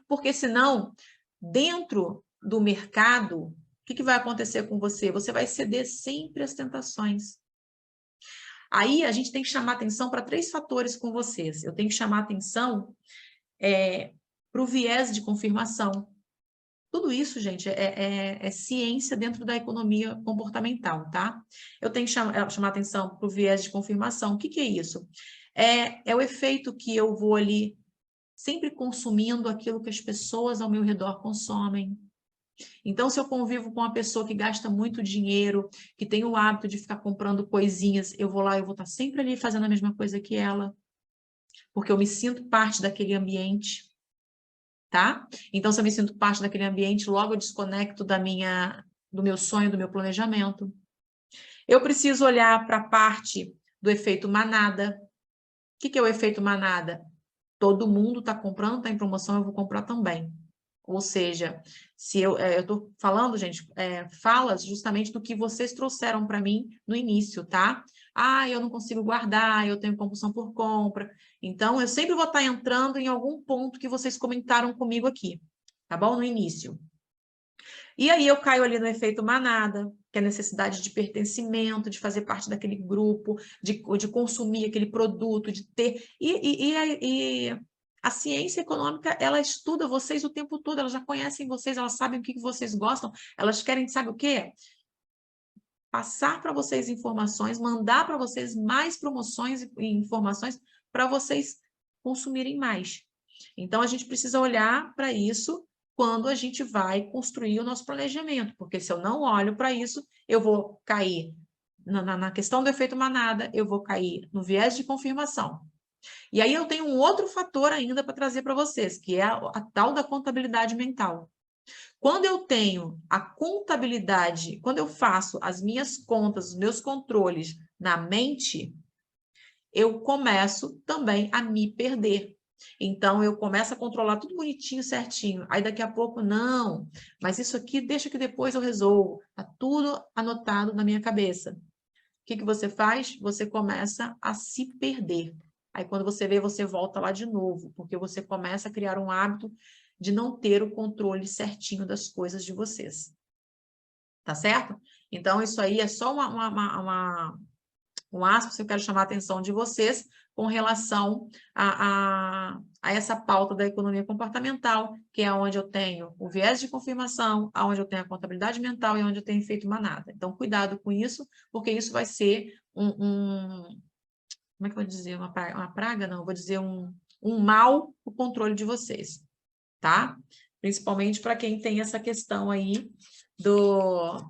Porque senão, dentro do mercado, o que vai acontecer com você? Você vai ceder sempre às tentações. Aí a gente tem que chamar atenção para 3 fatores com vocês. Eu tenho que chamar atenção para o viés de confirmação. Tudo isso, gente, é ciência dentro da economia comportamental, tá? Eu tenho que chamar atenção para o viés de confirmação. O que é isso? É o efeito que eu vou ali sempre consumindo aquilo que as pessoas ao meu redor consomem. Então, se eu convivo com uma pessoa que gasta muito dinheiro, que tem o hábito de ficar comprando coisinhas, eu vou estar sempre ali fazendo a mesma coisa que ela, porque eu me sinto parte daquele ambiente. tá? Então, se eu me sinto parte daquele ambiente, logo eu desconecto do meu sonho, do meu planejamento. Eu preciso olhar para a parte do efeito manada. O que é o efeito manada? Todo mundo está comprando, está em promoção, eu vou comprar também. Ou seja, se eu estou falando, gente, falas justamente do que vocês trouxeram para mim no início, tá? Ah, eu não consigo guardar, eu tenho compulsão por compra. Então, eu sempre vou estar entrando em algum ponto que vocês comentaram comigo aqui, tá bom? No início. E aí eu caio ali no efeito manada, que é a necessidade de pertencimento, de fazer parte daquele grupo, de consumir aquele produto, de ter... E a ciência econômica, ela estuda vocês o tempo todo, elas já conhecem vocês, elas sabem o que vocês gostam, elas querem, sabe o quê? Passar para vocês informações, mandar para vocês mais promoções e informações para vocês consumirem mais. Então, a gente precisa olhar para isso quando a gente vai construir o nosso planejamento, porque se eu não olho para isso, eu vou cair na questão do efeito manada, eu vou cair no viés de confirmação. E aí eu tenho um outro fator ainda para trazer para vocês, que é a tal da contabilidade mental. Quando eu tenho a contabilidade, quando eu faço as minhas contas, os meus controles na mente, eu começo também a me perder. Então, eu começo a controlar tudo bonitinho, certinho. Aí, daqui a pouco, não. Mas isso aqui, deixa que depois eu resolvo. Está tudo anotado na minha cabeça. O que você faz? Você começa a se perder. Aí, quando você vê, você volta lá de novo, porque você começa a criar um hábito de não ter o controle certinho das coisas de vocês. Tá certo? Então, isso aí é só um aspas que eu quero chamar a atenção de vocês com relação a essa pauta da economia comportamental, que é onde eu tenho o viés de confirmação, onde eu tenho a contabilidade mental e onde eu tenho efeito manada. Então, cuidado com isso, porque isso vai ser como é que eu vou dizer? Uma praga? Não, eu vou dizer um mal o controle de vocês, tá? Principalmente para quem tem essa questão aí dos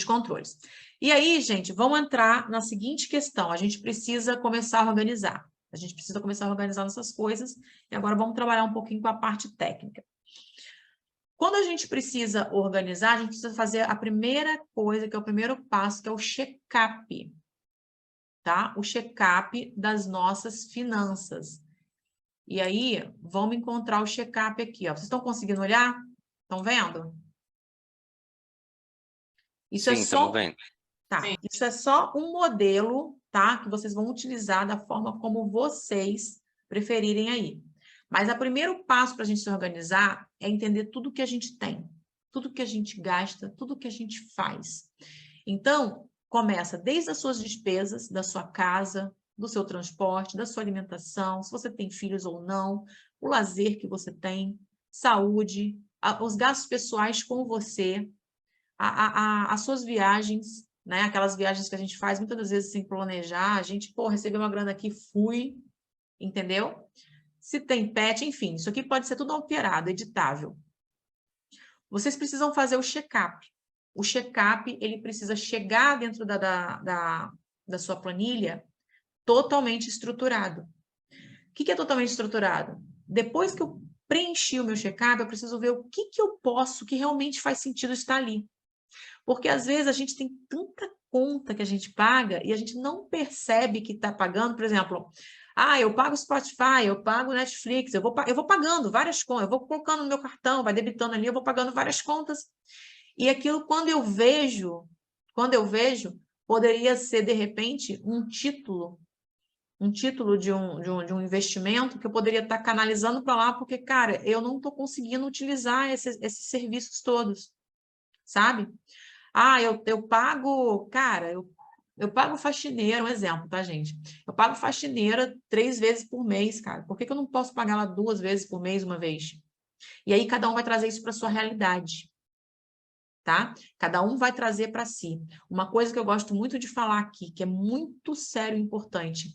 controles. E aí, gente, vamos entrar na seguinte questão. A gente precisa começar a organizar. A gente precisa começar a organizar nossas coisas. E agora vamos trabalhar um pouquinho com a parte técnica. Quando a gente precisa organizar, a gente precisa fazer a primeira coisa, que é o primeiro passo, que é o check-up. Tá? O check-up das nossas finanças. E aí, vamos encontrar o check-up aqui. Ó. Vocês estão conseguindo olhar? Estão vendo? Isso Sim, estamos vendo. Tá, isso é só um modelo, tá? Que vocês vão utilizar da forma como vocês preferirem aí. Mas o primeiro passo para a gente se organizar é entender tudo que a gente tem, tudo que a gente gasta, tudo que a gente faz. Então, começa desde as suas despesas, da sua casa, do seu transporte, da sua alimentação, se você tem filhos ou não, o lazer que você tem, saúde, os gastos pessoais com você, as suas viagens, né? Aquelas viagens que a gente faz muitas das vezes sem planejar, a gente, pô, recebeu uma grana aqui, fui, entendeu? Se tem pet, enfim, isso aqui pode ser tudo alterado, editável. Vocês precisam fazer o check-up. O check-up, ele precisa chegar dentro da sua planilha totalmente estruturado. O que é totalmente estruturado? Depois que eu preenchi o meu check-up, eu preciso ver o que eu posso, que realmente faz sentido estar ali. Porque, às vezes, a gente tem tanta conta que a gente paga e a gente não percebe que está pagando. Por exemplo, eu pago Spotify, eu pago Netflix, eu vou pagando várias contas, eu vou colocando no meu cartão, vai debitando ali, eu vou pagando várias contas. E aquilo, quando eu vejo, poderia ser, de repente, um título de um investimento que eu poderia estar canalizando para lá, porque, cara, eu não estou conseguindo utilizar esses serviços todos, sabe? Eu pago, cara, eu pago faxineira, um exemplo, tá, gente? Eu pago faxineira 3 vezes por mês, cara. Por que eu não posso pagar ela 2 vezes por mês, uma vez? E aí cada um vai trazer isso para sua realidade, tá? Cada um vai trazer para si. Uma coisa que eu gosto muito de falar aqui, que é muito sério e importante: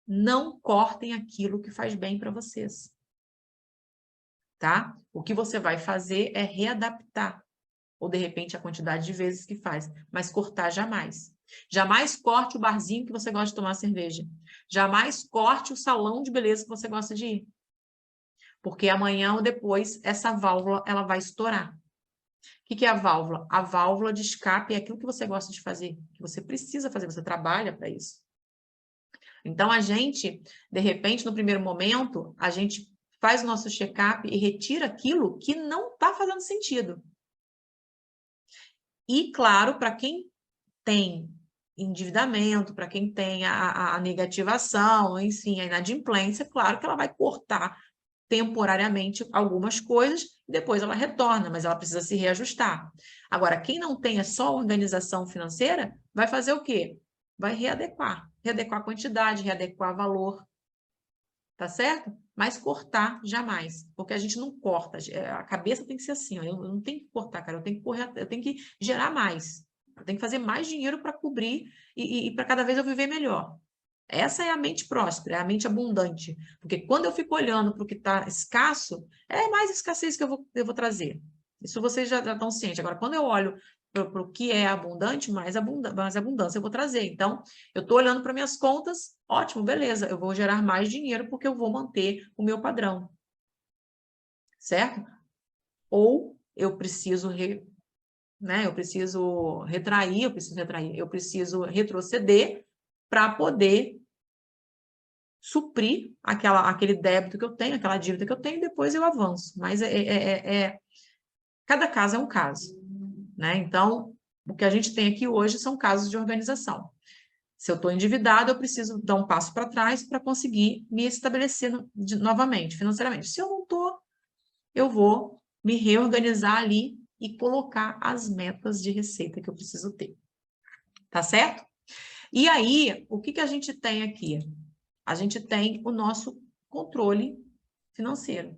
não cortem aquilo que faz bem para vocês, tá? O que você vai fazer é readaptar, ou de repente a quantidade de vezes que faz, mas cortar jamais. Jamais corte o barzinho que você gosta de tomar cerveja. Jamais corte o salão de beleza que você gosta de ir. Porque amanhã ou depois, essa válvula ela vai estourar. O que é a válvula? A válvula de escape é aquilo que você gosta de fazer, que você precisa fazer, você trabalha para isso. Então, a gente, de repente, no primeiro momento, a gente faz o nosso check-up e retira aquilo que não está fazendo sentido. E, claro, para quem tem endividamento, para quem tem a negativação, enfim, a inadimplência, claro que ela vai cortar temporariamente algumas coisas e depois ela retorna, mas ela precisa se reajustar. Agora, quem não tem só organização financeira, vai fazer o quê? Vai readequar a quantidade, readequar valor, tá certo? Mas cortar jamais, porque a gente não corta, a cabeça tem que ser assim, ó, eu não tenho que cortar, cara, eu tenho que correr, eu tenho que gerar mais, eu tenho que fazer mais dinheiro para cobrir e para cada vez eu viver melhor. Essa é a mente próspera, é a mente abundante. Porque quando eu fico olhando para o que está escasso, é mais escassez que eu vou trazer. Isso vocês já estão cientes. Agora, quando eu olho para o que é abundante, mais abundância eu vou trazer. Então, eu estou olhando para minhas contas, ótimo, beleza, eu vou gerar mais dinheiro porque eu vou manter o meu padrão. Certo? Ou eu preciso eu preciso retroceder para poder suprir aquele débito que eu tenho, aquela dívida que eu tenho, e depois eu avanço. Mas cada caso é um caso, né? Então, o que a gente tem aqui hoje são casos de organização. Se eu estou endividado, eu preciso dar um passo para trás para conseguir me estabelecer novamente, financeiramente. Se eu não estou, eu vou me reorganizar ali e colocar as metas de receita que eu preciso ter. Tá certo? E aí, o que a gente tem aqui? A gente tem o nosso controle financeiro,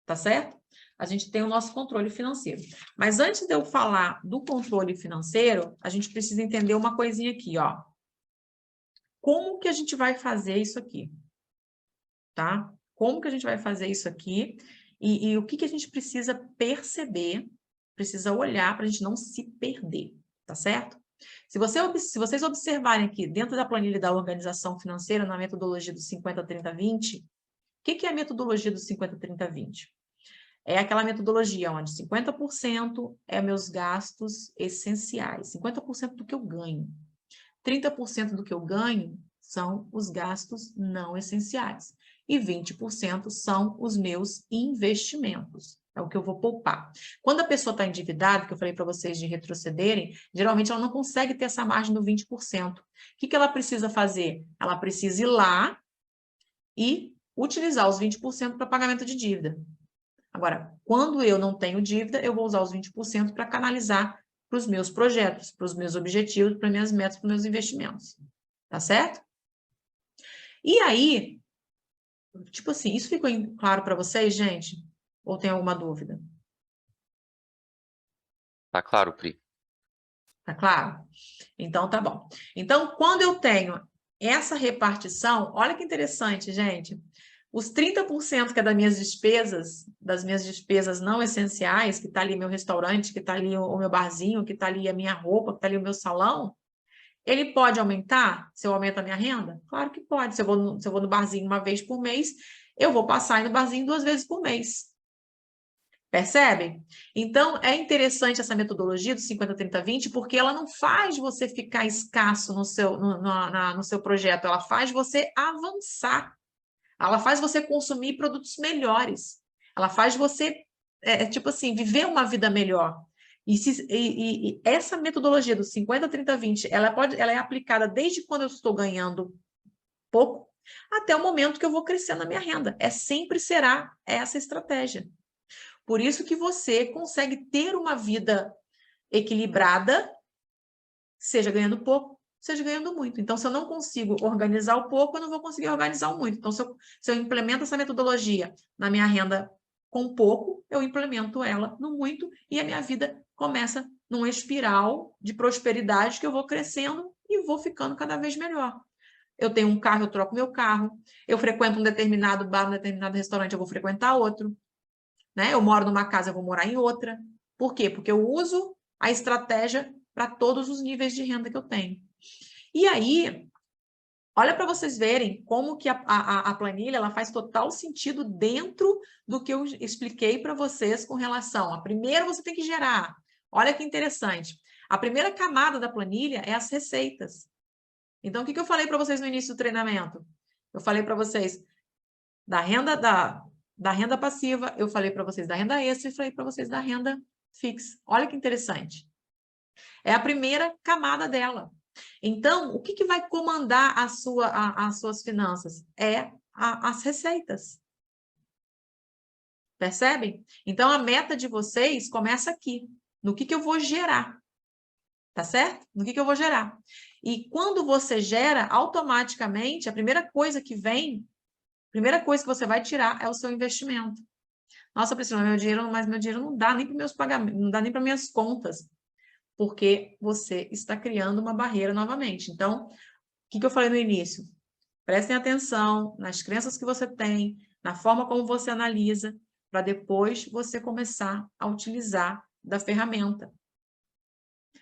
tá certo? A gente tem o nosso controle financeiro. Mas antes de eu falar do controle financeiro, a gente precisa entender uma coisinha aqui, ó. Como que a gente vai fazer isso aqui? Tá? Como que a gente vai fazer isso aqui? E o que a gente precisa perceber, precisa olhar para a gente não se perder, tá certo? Se vocês observarem aqui, dentro da planilha da organização financeira, na metodologia do 50-30-20, o que é a metodologia do 50-30-20? É aquela metodologia onde 50% é meus gastos essenciais, 50% do que eu ganho. 30% do que eu ganho são os gastos não essenciais. E 20% são os meus investimentos. É o que eu vou poupar. Quando a pessoa está endividada, que eu falei para vocês de retrocederem, geralmente ela não consegue ter essa margem do 20%. O que ela precisa fazer? Ela precisa ir lá e utilizar os 20% para pagamento de dívida. Agora, quando eu não tenho dívida, eu vou usar os 20% para canalizar para os meus projetos, para os meus objetivos, para as minhas metas, para os meus investimentos. Tá certo? E aí, tipo assim, isso ficou claro para vocês, gente? Ou tem alguma dúvida? Tá claro, Pri. Tá claro? Então, tá bom. Então, quando eu tenho essa repartição, olha que interessante, gente. Os 30% que é das minhas despesas não essenciais, que está ali meu restaurante, que está ali o meu barzinho, que está ali a minha roupa, que está ali o meu salão, ele pode aumentar se eu aumento a minha renda? Claro que pode. Se eu vou no barzinho uma vez por mês, eu vou passar no barzinho 2 vezes por mês. Percebem? Então, é interessante essa metodologia do 50-30-20, porque ela não faz você ficar escasso no seu projeto, ela faz você avançar. Ela faz você consumir produtos melhores. Ela faz você, tipo assim, viver uma vida melhor. E essa metodologia do 50-30-20, ela é aplicada desde quando eu estou ganhando pouco até o momento que eu vou crescendo na minha renda. Sempre será essa estratégia. Por isso que você consegue ter uma vida equilibrada, seja ganhando pouco, seja ganhando muito. Então, se eu não consigo organizar o pouco, eu não vou conseguir organizar o muito. Então, se eu implemento essa metodologia na minha renda com pouco, eu implemento ela no muito e a minha vida começa numa espiral de prosperidade que eu vou crescendo e vou ficando cada vez melhor. Eu tenho um carro, eu troco meu carro. Eu frequento um determinado bar, um determinado restaurante, eu vou frequentar outro. Né? Eu moro numa casa, eu vou morar em outra. Por quê? Porque eu uso a estratégia para todos os níveis de renda que eu tenho. E aí, Olha para vocês verem como que a planilha ela faz total sentido dentro do que eu expliquei para vocês com relação a primeiro você tem que gerar. Olha que interessante. A primeira camada da planilha é as receitas. Então, o que eu falei para vocês no início do treinamento? Eu falei para vocês da renda passiva, eu falei para vocês da renda extra e falei para vocês da renda fixa. Olha que interessante. É a primeira camada dela. Então, o que vai comandar as suas finanças? As receitas. Percebem? Então, a meta de vocês começa aqui. No que eu vou gerar. Tá certo? No que eu vou gerar. E quando você gera, automaticamente, a primeira coisa que vem, a primeira coisa que você vai tirar é o seu investimento. Nossa, Priscila, mas meu dinheiro não dá nem para meus pagamentos, não dá nem para minhas contas. Porque você está criando uma barreira novamente. Então, o que eu falei no início? Prestem atenção nas crenças que você tem, na forma como você analisa, para depois você começar a utilizar da ferramenta.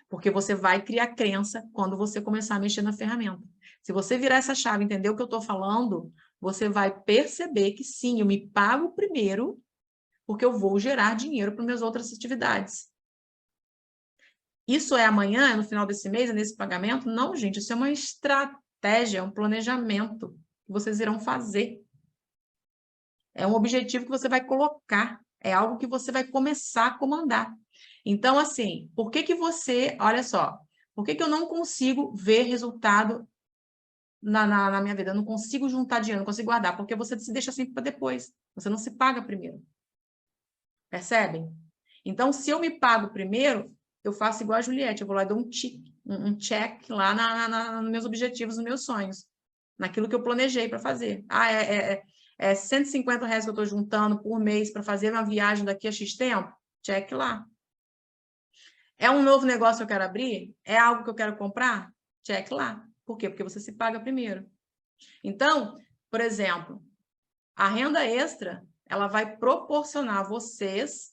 Porque você vai criar crença quando você começar a mexer na ferramenta. Se você virar essa chave e entender o que eu estou falando, você vai perceber que sim, eu me pago primeiro, porque eu vou gerar dinheiro para minhas outras atividades. Isso é amanhã, é no final desse mês, é nesse pagamento? Não, gente, isso é uma estratégia, é um planejamento que vocês irão fazer. É um objetivo que você vai colocar, é algo que você vai começar a comandar. Então, assim, por que você, olha só, por que eu não consigo ver resultado na minha vida? Eu não consigo juntar dinheiro, não consigo guardar, porque você se deixa sempre para depois, você não se paga primeiro. Percebem? Então, se eu me pago primeiro, eu faço igual a Juliette, eu vou lá e dou um check lá nos meus objetivos, nos meus sonhos, naquilo que eu planejei para fazer. É R$150 que eu estou juntando por mês para fazer uma viagem daqui a X tempo? Check lá. É um novo negócio que eu quero abrir? É algo que eu quero comprar? Check lá. Por quê? Porque você se paga primeiro. Então, por exemplo, a renda extra, ela vai proporcionar a vocês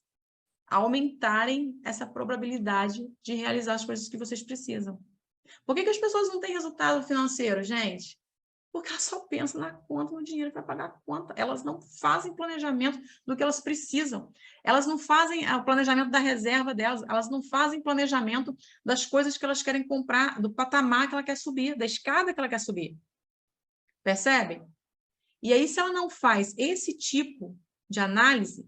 aumentarem essa probabilidade de realizar as coisas que vocês precisam. Por que as pessoas não têm resultado financeiro, gente? Porque elas só pensam na conta, no dinheiro para pagar a conta. Elas não fazem planejamento do que elas precisam. Elas não fazem o planejamento da reserva delas. Elas não fazem planejamento das coisas que elas querem comprar, do patamar que ela quer subir, da escada que ela quer subir. Percebem? E aí, se ela não faz esse tipo de análise,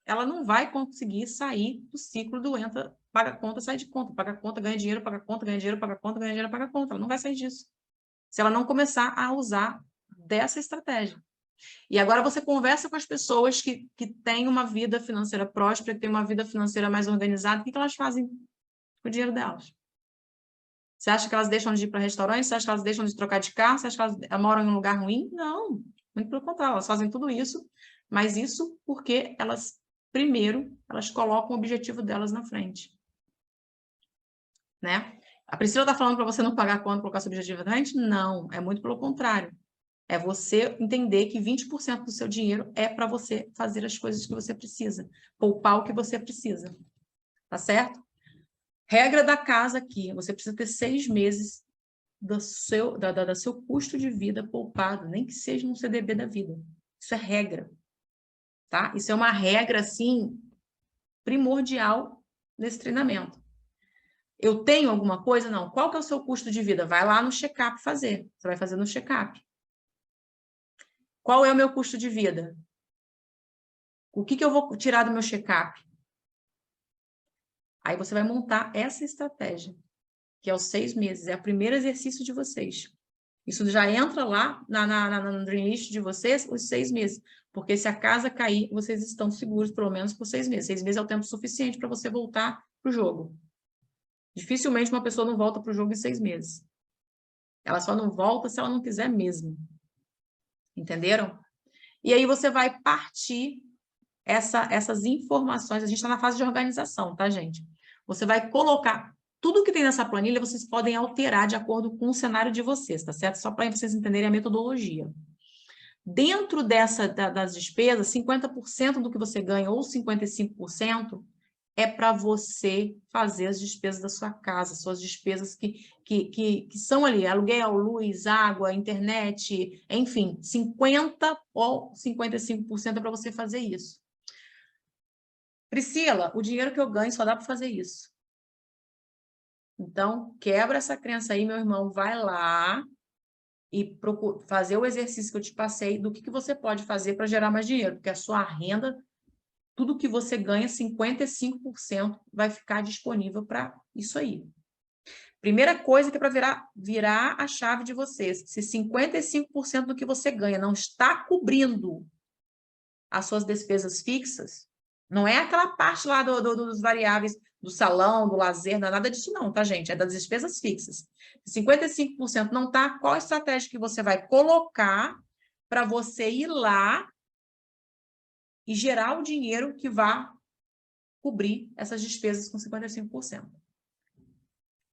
ela não vai conseguir sair do ciclo do entra, paga conta, sai de conta, paga conta, ganha dinheiro, paga conta, ganha dinheiro, paga conta, ganha dinheiro, paga conta. Ela não vai sair disso. Se ela não começar a usar dessa estratégia. E agora você conversa com as pessoas que têm uma vida financeira próspera, que têm uma vida financeira mais organizada, o que elas fazem com o dinheiro delas? Você acha que elas deixam de ir para restaurante? Você acha que elas deixam de trocar de carro? Você acha que elas moram em um lugar ruim? Não, muito pelo contrário, elas fazem tudo isso, mas isso porque elas, primeiro, elas colocam o objetivo delas na frente. Né? A Priscila está falando para você não pagar conta, colocar seu objetivo na frente? Não, é muito pelo contrário. É você entender que 20% do seu dinheiro é para você fazer as coisas que você precisa, poupar o que você precisa. Tá certo? Regra da casa aqui, você precisa ter 6 meses do seu custo de vida poupado, nem que seja um CDB da vida. Isso é regra. Tá? Isso é uma regra, assim, primordial nesse treinamento. Eu tenho alguma coisa? Não. Qual que é o seu custo de vida? Vai lá no check-up fazer. Você vai fazer no check-up. Qual é o meu custo de vida? O que eu vou tirar do meu check-up? Aí você vai montar essa estratégia, que é os 6 meses. É o primeiro exercício de vocês. Isso já entra lá no Dream List de vocês, os 6 meses. Porque se a casa cair, vocês estão seguros, pelo menos por 6 meses. 6 meses é o tempo suficiente para você voltar para o jogo. Dificilmente uma pessoa não volta para o jogo em 6 meses. Ela só não volta se ela não quiser mesmo. Entenderam? E aí você vai partir essas informações. A gente está na fase de organização, tá, gente? Você vai colocar tudo que tem nessa planilha, vocês podem alterar de acordo com o cenário de vocês, tá certo? Só para vocês entenderem a metodologia. Dentro das despesas, 50% do que você ganha ou 55% é para você fazer as despesas da sua casa, suas despesas que são ali, aluguel, luz, água, internet, enfim, 50% ou 55% é para você fazer isso. Priscila, o dinheiro que eu ganho só dá para fazer isso. Então, quebra essa crença aí, meu irmão, vai lá e fazer o exercício que eu te passei do que você pode fazer para gerar mais dinheiro, porque a sua renda, tudo que você ganha, 55% vai ficar disponível para isso aí. Primeira coisa que é para virar a chave de vocês, se 55% do que você ganha não está cobrindo as suas despesas fixas, não é aquela parte lá dos variáveis do salão, do lazer, não é nada disso não, tá, gente? É das despesas fixas. Se 55% não tá, qual a estratégia que você vai colocar para você ir lá e gerar o dinheiro que vá cobrir essas despesas com 55%?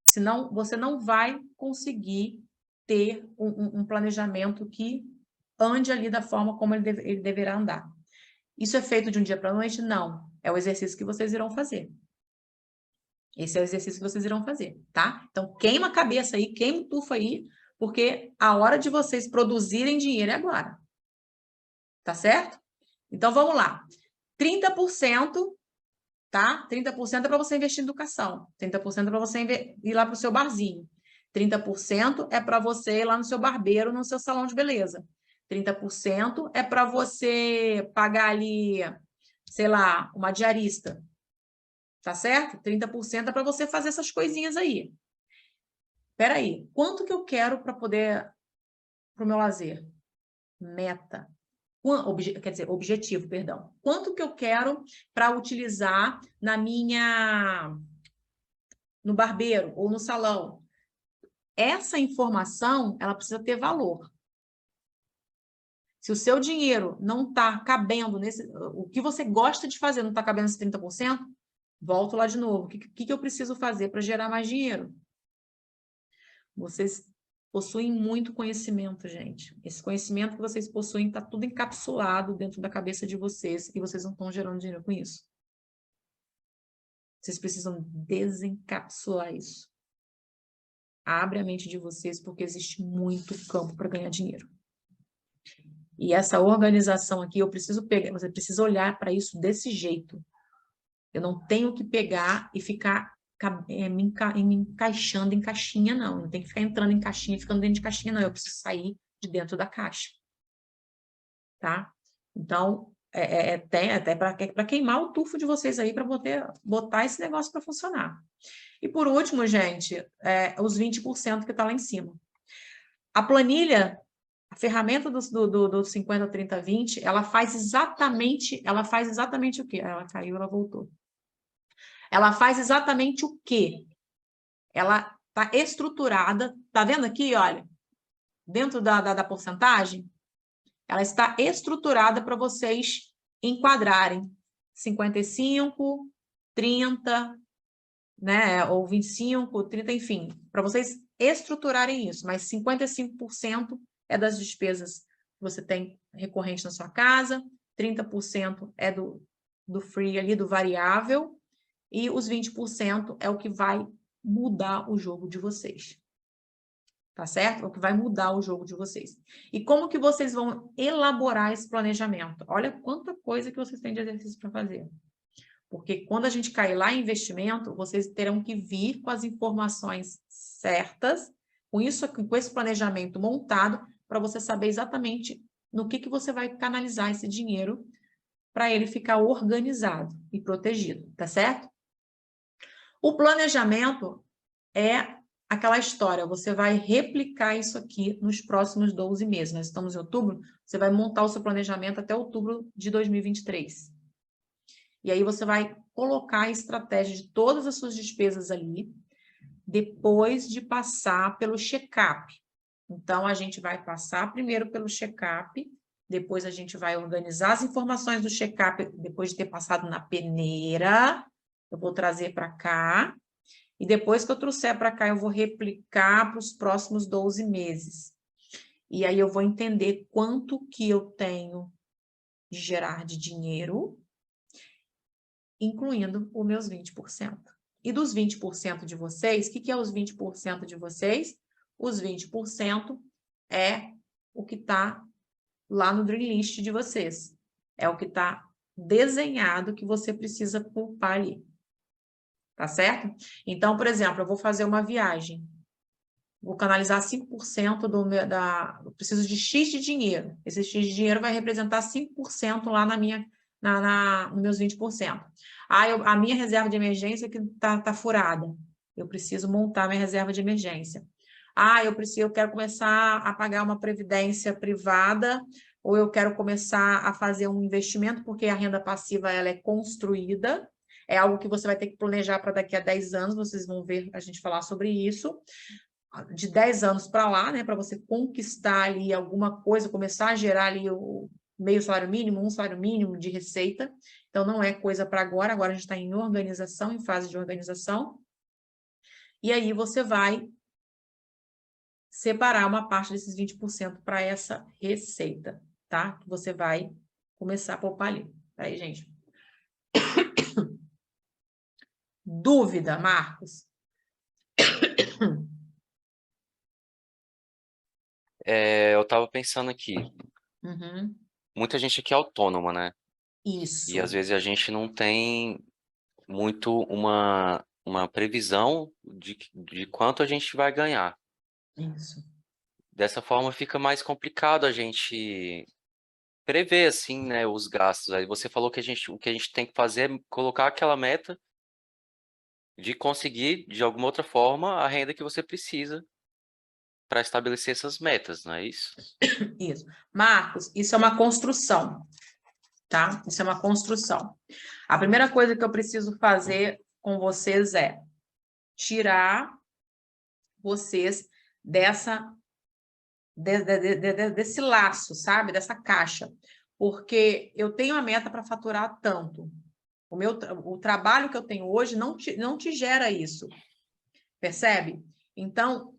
Senão, você não vai conseguir ter um planejamento que ande ali da forma como ele deverá andar. Isso é feito de um dia para a noite? Não. É o exercício que vocês irão fazer. Esse é o exercício que vocês irão fazer, tá? Então, queima a cabeça aí, queima o tufo aí, porque a hora de vocês produzirem dinheiro é agora. Tá certo? Então, vamos lá. 30%, tá? 30% é para você investir em educação. 30% é para você ir lá para o seu barzinho. 30% é para você ir lá no seu barbeiro, no seu salão de beleza. 30% é para você pagar ali, sei lá, uma diarista. Tá certo? 30% é para você fazer essas coisinhas aí. Espera aí, quanto que eu quero para o meu lazer? Meta. Quer dizer, objetivo, perdão. Quanto que eu quero para utilizar no barbeiro ou no salão? Essa informação, ela precisa ter valor. Se o seu dinheiro não está cabendo o que você gosta de fazer não está cabendo nesse 30%, volto lá de novo. O que eu preciso fazer para gerar mais dinheiro? Vocês possuem muito conhecimento, gente. Esse conhecimento que vocês possuem está tudo encapsulado dentro da cabeça de vocês e vocês não estão gerando dinheiro com isso. Vocês precisam desencapsular isso. Abre a mente de vocês porque existe muito campo para ganhar dinheiro. E essa organização aqui, você precisa olhar para isso desse jeito. Eu não tenho que pegar e ficar me encaixando em caixinha, não. Não tem que ficar entrando em caixinha e ficando dentro de caixinha, não. Eu preciso sair de dentro da caixa. Tá? Então, tem até para queimar o tufo de vocês aí, para poder botar esse negócio para funcionar. E por último, gente, os 20% que está lá em cima. A planilha, a ferramenta do 50, 30, 20, ela faz exatamente o quê? Ela caiu, ela voltou. Ela faz exatamente o quê? Ela está estruturada, tá vendo aqui, olha, dentro da porcentagem, ela está estruturada para vocês enquadrarem 55, 30, né, ou 25, 30, enfim, para vocês estruturarem isso, mas 55% é das despesas que você tem recorrente na sua casa, 30% é do free ali, do variável, e os 20% é o que vai mudar o jogo de vocês. Tá certo? É o que vai mudar o jogo de vocês. E como que vocês vão elaborar esse planejamento? Olha quanta coisa que vocês têm de exercício para fazer. Porque quando a gente cair lá em investimento, vocês terão que vir com as informações certas, com esse planejamento montado, para você saber exatamente no que você vai canalizar esse dinheiro para ele ficar organizado e protegido, tá certo? O planejamento é aquela história, você vai replicar isso aqui nos próximos 12 meses. Nós estamos em outubro, você vai montar o seu planejamento até outubro de 2023. E aí você vai colocar a estratégia de todas as suas despesas ali, depois de passar pelo check-up. Então, a gente vai passar primeiro pelo check-up, depois a gente vai organizar as informações do check-up, depois de ter passado na peneira, eu vou trazer para cá, e depois que eu trouxer para cá, eu vou replicar para os próximos 12 meses. E aí eu vou entender quanto que eu tenho de gerar de dinheiro incluindo os meus 20%. E dos 20% de vocês, o que é os 20% de vocês? Os 20% é o que está lá no Dream List de vocês. É o que está desenhado que você precisa poupar ali. Tá certo? Então, por exemplo, eu vou fazer uma viagem. Vou canalizar 5% eu preciso de X de dinheiro. Esse X de dinheiro vai representar 5% lá nos meus 20%. A minha reserva de emergência que tá furada. Eu preciso montar minha reserva de emergência. Eu quero começar a pagar uma previdência privada, ou eu quero começar a fazer um investimento, porque a renda passiva ela é construída, é algo que você vai ter que planejar para daqui a 10 anos, vocês vão ver a gente falar sobre isso. De 10 anos para lá, né, para você conquistar ali alguma coisa, começar a gerar ali o meio salário mínimo, um salário mínimo de receita. Então, não é coisa para agora a gente está em organização, em fase de organização. E aí você vai separar uma parte desses 20% para essa receita, tá? Que você vai começar a poupar ali. Aí, gente. Dúvida, Marcos? Eu estava pensando aqui, muita gente aqui é autônoma, né? Isso. E às vezes a gente não tem muito uma previsão de quanto a gente vai ganhar. Isso. Dessa forma fica mais complicado a gente prever, assim, né, os gastos. Aí você falou que o que a gente tem que fazer é colocar aquela meta de conseguir, de alguma outra forma, a renda que você precisa para estabelecer essas metas, não é isso? Isso. Marcos, isso é uma construção, tá? Isso é uma construção. A primeira coisa que eu preciso fazer com vocês é tirar vocês desse laço, sabe? Dessa caixa. Porque eu tenho a meta para faturar tanto. O trabalho que eu tenho hoje não te gera isso. Percebe? Então,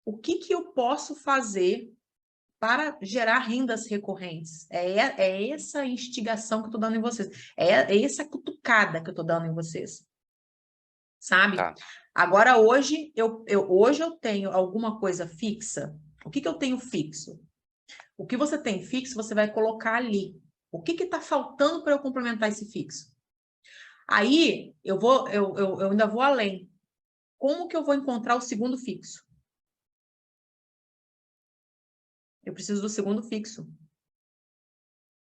o que eu posso fazer para gerar rendas recorrentes? É essa instigação que eu estou dando em vocês. É essa cutucada que eu estou dando em vocês. Sabe? Tá. Agora, hoje eu tenho alguma coisa fixa. O que eu tenho fixo? O que você tem fixo, você vai colocar ali. O que está faltando para eu complementar esse fixo? Aí, eu ainda vou além. Como que eu vou encontrar o segundo fixo? Eu preciso do segundo fixo,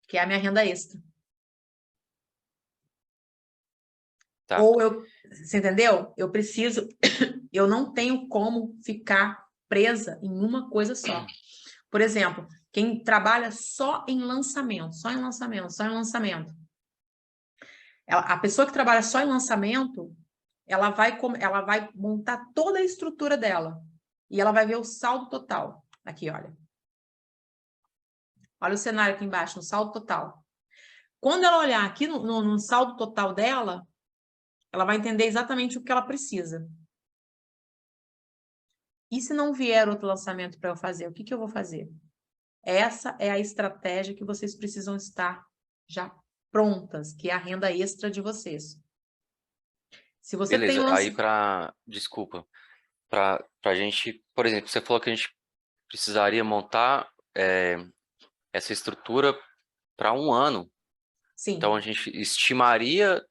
que é a minha renda extra. Tá. Você entendeu? Eu não tenho como ficar presa em uma coisa só. Por exemplo, quem trabalha só em lançamento, a pessoa que trabalha só em lançamento, ela vai montar toda a estrutura dela e ela vai ver o saldo total. Aqui, olha. Olha o cenário aqui embaixo, no saldo total. Quando ela olhar aqui no saldo total dela, ela vai entender exatamente o que ela precisa. E se não vier outro lançamento para eu fazer, o que eu vou fazer? Essa é a estratégia que vocês precisam estar já prontas, que é a renda extra de vocês. Se você Beleza, tem aí desculpa, para a gente, por exemplo, você falou que a gente precisaria montar essa estrutura para um ano. Sim. Então a gente estimaria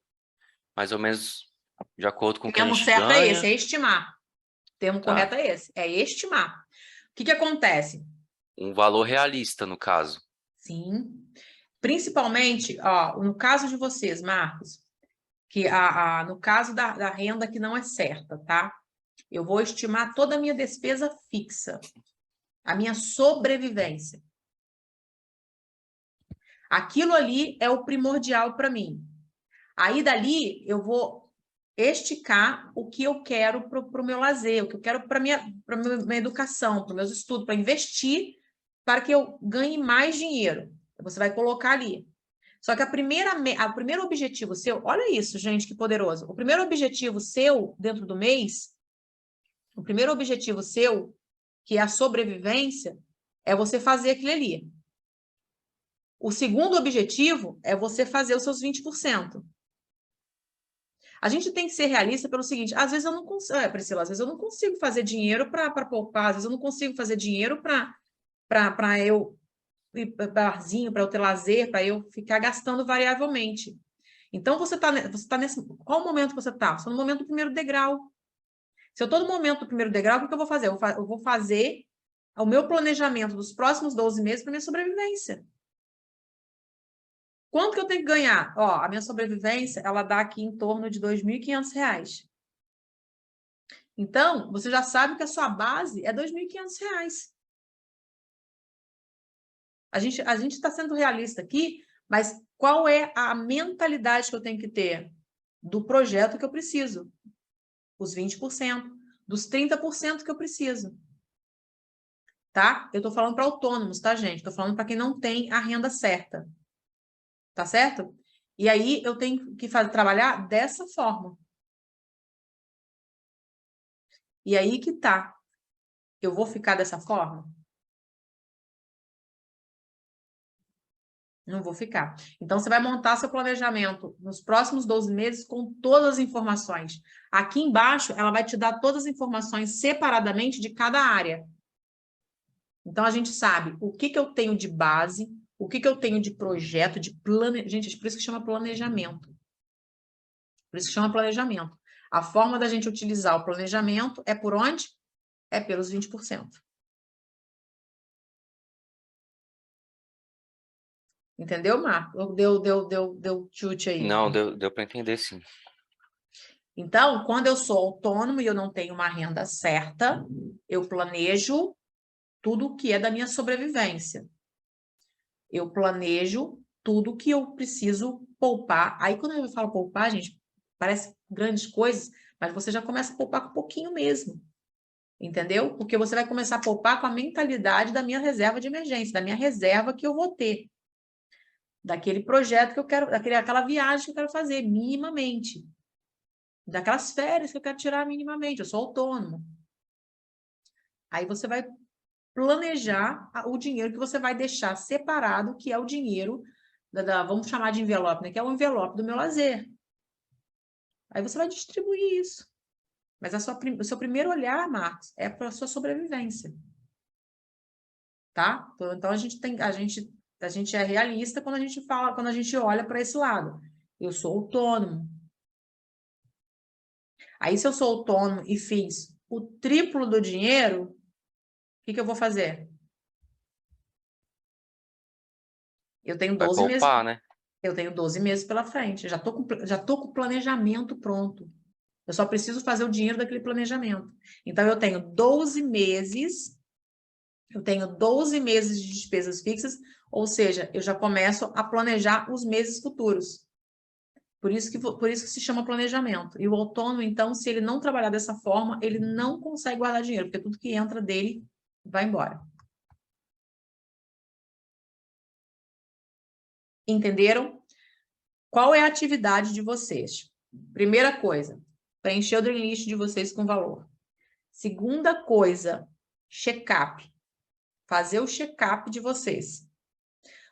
mais ou menos de acordo com o que a gente certo ganha. é esse, é estimar. O termo correto é esse, é estimar. O que acontece? Um valor realista, no caso. Sim. Principalmente, no caso de vocês, Marcos, que no caso da renda que não é certa, tá? Eu vou estimar toda a minha despesa fixa, a minha sobrevivência. Aquilo ali é o primordial para mim. Aí, dali, eu vou esticar o que eu quero para o meu lazer, o que eu quero para a minha educação, para os meus estudos, para investir, para que eu ganhe mais dinheiro. Você vai colocar ali. Só que o primeiro objetivo seu, olha isso, gente, que poderoso. O primeiro objetivo seu, dentro do mês, o primeiro objetivo seu, que é a sobrevivência, é você fazer aquilo ali. O segundo objetivo é você fazer os seus 20%. A gente tem que ser realista pelo seguinte, às vezes eu não consigo, Priscila, às vezes eu não consigo fazer dinheiro para poupar, às vezes eu não consigo fazer dinheiro para eu ir para barzinho, para eu ter lazer, para eu ficar gastando variavelmente. Então, você tá nesse... Qual o momento que você está? Você está no momento do primeiro degrau. Se eu estou no momento do primeiro degrau, o que eu vou fazer? Eu vou fazer o meu planejamento dos próximos 12 meses para minha sobrevivência. Quanto que eu tenho que ganhar? Ó, a minha sobrevivência, ela dá aqui em torno de R$ 2.500. Então, você já sabe que a sua base é R$ 2.500. A gente está sendo realista aqui, mas qual é a mentalidade que eu tenho que ter do projeto que eu preciso? Os 20%, dos 30% que eu preciso. Tá? Eu estou falando para autônomos, tá, gente? Estou falando para quem não tem a renda certa. Tá certo? E aí eu tenho que trabalhar dessa forma. E aí que tá. Eu vou ficar dessa forma? Não vou ficar. Então, você vai montar seu planejamento nos próximos 12 meses com todas as informações. Aqui embaixo, ela vai te dar todas as informações separadamente de cada área. Então, a gente sabe o que eu tenho de base, o que eu tenho de projeto, de planejamento. Gente, por isso que chama planejamento. Por isso que chama planejamento. A forma da gente utilizar o planejamento é por onde? É pelos 20%. Entendeu, Marco? Deu chute aí? Não, deu para entender, sim. Então, quando eu sou autônomo e eu não tenho uma renda certa, eu planejo tudo que é da minha sobrevivência. Eu planejo tudo que eu preciso poupar. Aí, quando eu falo poupar, gente, parece grandes coisas, mas você já começa a poupar com um pouquinho mesmo. Entendeu? Porque você vai começar a poupar com a mentalidade da minha reserva de emergência, da minha reserva que eu vou ter. Daquele projeto que eu quero, daquela viagem que eu quero fazer, minimamente. Daquelas férias que eu quero tirar minimamente, eu sou autônomo. Aí você vai planejar o dinheiro que você vai deixar separado, que é o dinheiro, vamos chamar de envelope, né? Que é o envelope do meu lazer. Aí você vai distribuir isso. Mas o seu primeiro olhar, Marcos, é para a sua sobrevivência. Tá? Então a gente é realista quando a gente fala, quando a gente olha para esse lado. Eu sou autônomo. Aí, se eu sou autônomo e fiz o triplo do dinheiro, o que eu vou fazer? Eu tenho 12 Vai poupar, meses. né? Eu tenho 12 meses pela frente. Já tô com o planejamento pronto. Eu só preciso fazer o dinheiro daquele planejamento. Então, eu tenho 12 meses. Eu tenho 12 meses de despesas fixas, ou seja, eu já começo a planejar os meses futuros. Por isso que se chama planejamento. E o autônomo, então, se ele não trabalhar dessa forma, ele não consegue guardar dinheiro, porque tudo que entra dele vai embora. Entenderam? Qual é a atividade de vocês? Primeira coisa, preencher o dream list de vocês com valor. Segunda coisa, check-up. Fazer o check-up de vocês.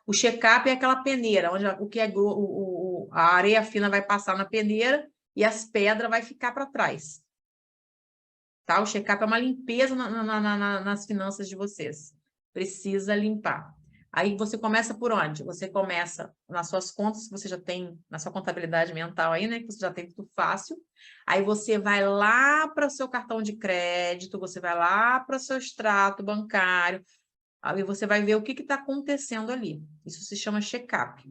O check-up é aquela peneira, onde a areia fina vai passar na peneira e as pedras vai ficar para trás. Tá? O check-up é uma limpeza nas finanças de vocês. Precisa limpar. Aí você começa por onde? Você começa nas suas contas, que você já tem, na sua contabilidade mental aí, né? Que você já tem tudo fácil. Aí você vai lá para o seu cartão de crédito, você vai lá para o seu extrato bancário, aí você vai ver o que está acontecendo ali. Isso se chama check-up.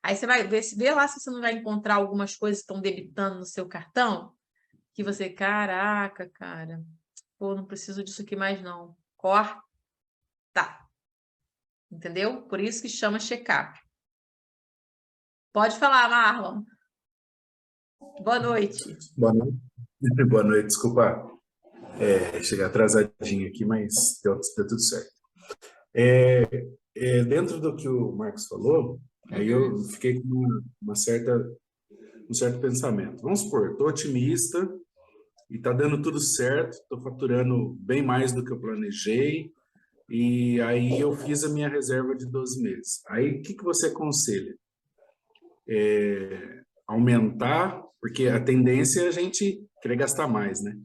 Aí você vai ver lá se você não vai encontrar algumas coisas que estão debitando no seu cartão, que você, caraca, cara, pô, não preciso disso aqui mais não. Corta. Entendeu? Por isso que chama check-up. Pode falar, Marlon. Boa noite. Boa noite. Boa noite, desculpa chegar atrasadinho aqui, mas deu tudo certo. Dentro do que o Marcos falou, aí eu fiquei com um certo pensamento. Vamos supor, estou otimista e está dando tudo certo, estou faturando bem mais do que eu planejei, e aí eu fiz a minha reserva de 12 meses. Aí, o que você aconselha? aumentar, porque a tendência é a gente querer gastar mais, né?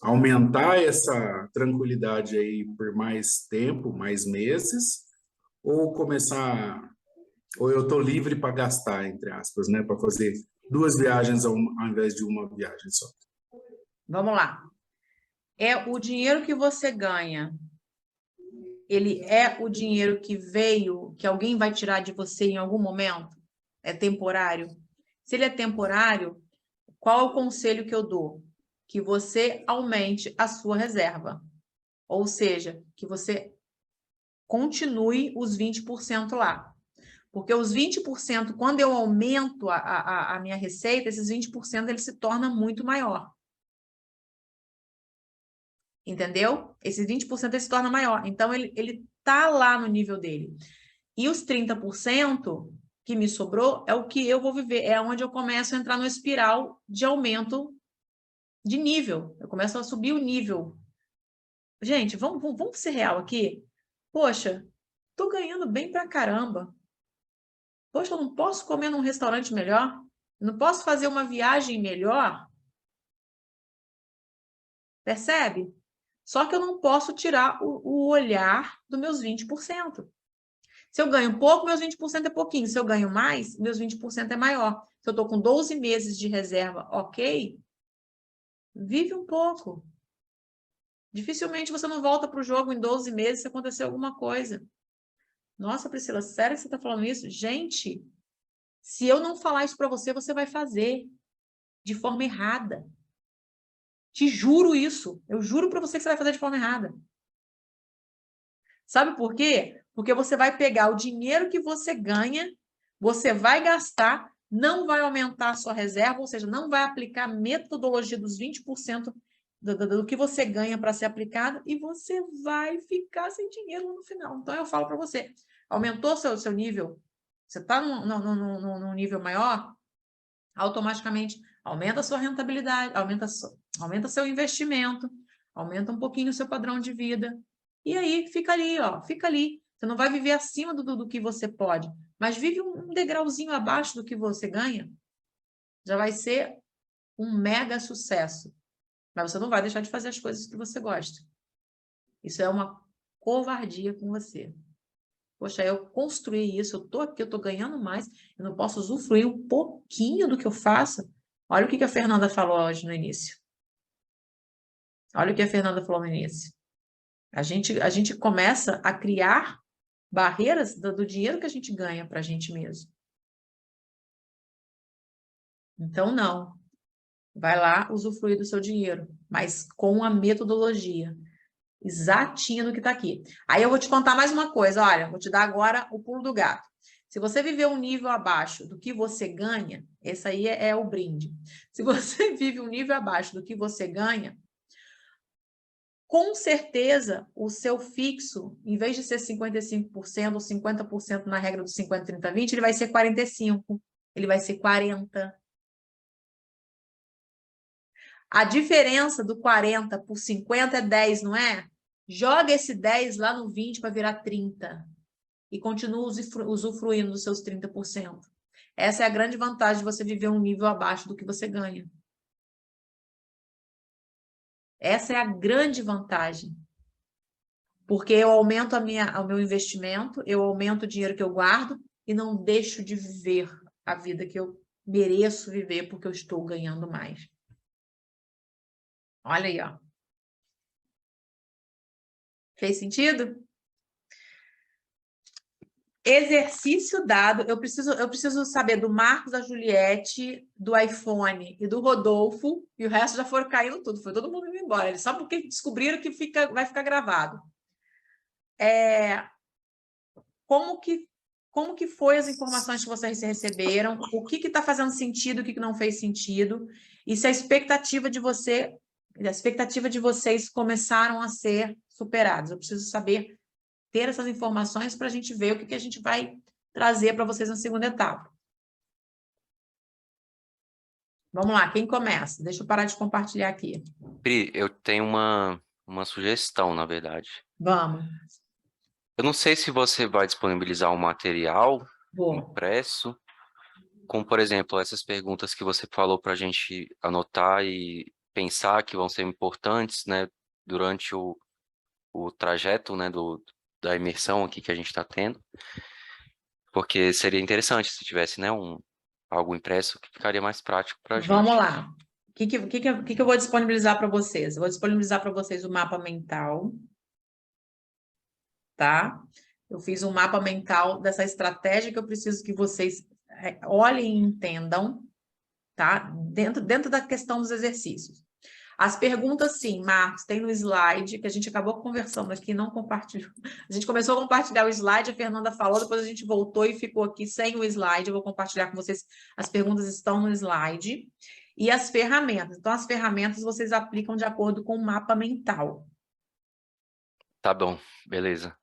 Aumentar essa tranquilidade aí por mais tempo, mais meses, ou começar, ou eu estou livre para gastar, entre aspas, né? Para fazer 2 viagens ao invés de uma viagem só. Vamos lá. É o dinheiro que você ganha, ele é o dinheiro que veio, que alguém vai tirar de você em algum momento? É temporário? Se ele é temporário, qual é o conselho que eu dou? Que você aumente a sua reserva. Ou seja, que você continue os 20% lá. Porque os 20%, quando eu aumento a minha receita, esses 20% ele se torna muito maior. Entendeu? Esses 20% ele se torna maior. Então, ele tá lá no nível dele. E os 30% que me sobrou é o que eu vou viver. É onde eu começo a entrar no espiral de aumento de nível. Eu começo a subir o nível. Gente, vamos ser real aqui? Poxa, tô ganhando bem pra caramba. Poxa, eu não posso comer num restaurante melhor? Eu não posso fazer uma viagem melhor? Percebe? Só que eu não posso tirar o olhar dos meus 20%. Se eu ganho pouco, meus 20% é pouquinho. Se eu ganho mais, meus 20% é maior. Se eu estou com 12 meses de reserva, ok, vive um pouco. Dificilmente você não volta para o jogo em 12 meses se acontecer alguma coisa. Nossa, Priscila, sério que você está falando isso? Gente, se eu não falar isso para você, você vai fazer de forma errada. Te juro isso. Eu juro para você que você vai fazer de forma errada. Sabe por quê? Porque você vai pegar o dinheiro que você ganha, você vai gastar, não vai aumentar a sua reserva, ou seja, não vai aplicar a metodologia dos 20% do que você ganha para ser aplicado e você vai ficar sem dinheiro no final. Então, eu falo para você, aumentou seu nível, você está num nível maior, automaticamente aumenta a sua rentabilidade, aumenta seu investimento, aumenta um pouquinho o seu padrão de vida. E aí, fica ali, ó, fica ali. Você não vai viver acima do que você pode, mas vive um degrauzinho abaixo do que você ganha. Já vai ser um mega sucesso. Mas você não vai deixar de fazer as coisas que você gosta. Isso é uma covardia com você. Poxa, eu construí isso, eu tô aqui, eu tô ganhando mais, eu não posso usufruir um pouquinho do que eu faço. Olha o que a Fernanda falou hoje no início. Olha o que a Fernanda falou no início. A gente começa a criar barreiras do dinheiro que a gente ganha para a gente mesmo. Então, não. Vai lá usufruir do seu dinheiro, mas com a metodologia exatinha do que está aqui. Aí eu vou te contar mais uma coisa, olha, vou te dar agora o pulo do gato. Se você viver um nível abaixo do que você ganha, esse aí é o brinde. Se você vive um nível abaixo do que você ganha, com certeza o seu fixo, em vez de ser 55% ou 50% na regra do 50, 30, 20, ele vai ser 45%, ele vai ser 40%. A diferença do 40 por 50 é 10, não é? Joga esse 10 lá no 20 para virar 30. E continua usufruindo dos seus 30%. Essa é a grande vantagem de você viver um nível abaixo do que você ganha. Essa é a grande vantagem. Porque eu aumento o meu investimento, eu aumento o dinheiro que eu guardo e não deixo de viver a vida que eu mereço viver porque eu estou ganhando mais. Olha aí, ó. Fez sentido? Exercício dado. Eu preciso saber do Marcos, da Juliette, do iPhone e do Rodolfo, e o resto já foram caindo tudo. Foi todo mundo indo embora. Só porque descobriram que vai ficar gravado. Como que foi as informações que vocês receberam? O que está fazendo sentido, o que não fez sentido? E se a expectativa de vocês começaram a ser superadas. Eu preciso saber, ter essas informações para a gente ver o que a gente vai trazer para vocês na segunda etapa. Vamos lá, quem começa? Deixa eu parar de compartilhar aqui. Pri, eu tenho uma sugestão, na verdade. Vamos. Eu não sei se você vai disponibilizar um material Vou. impresso como, por exemplo, essas perguntas que você falou para a gente anotar e pensar que vão ser importantes, né, durante o trajeto, né, da imersão aqui que a gente está tendo, porque seria interessante se tivesse, né, algo impresso que ficaria mais prático para a gente. Vamos lá. O que eu vou disponibilizar para vocês? Eu vou disponibilizar para vocês o mapa mental, tá? Eu fiz um mapa mental dessa estratégia que eu preciso que vocês olhem e entendam, tá? Dentro da questão dos exercícios. As perguntas, sim, Marcos, tem no slide, que a gente acabou conversando aqui, não compartilhou. A gente começou a compartilhar o slide, a Fernanda falou, depois a gente voltou e ficou aqui sem o slide. Eu vou compartilhar com vocês, as perguntas estão no slide. E as ferramentas. Então, as ferramentas vocês aplicam de acordo com o mapa mental. Tá bom, beleza.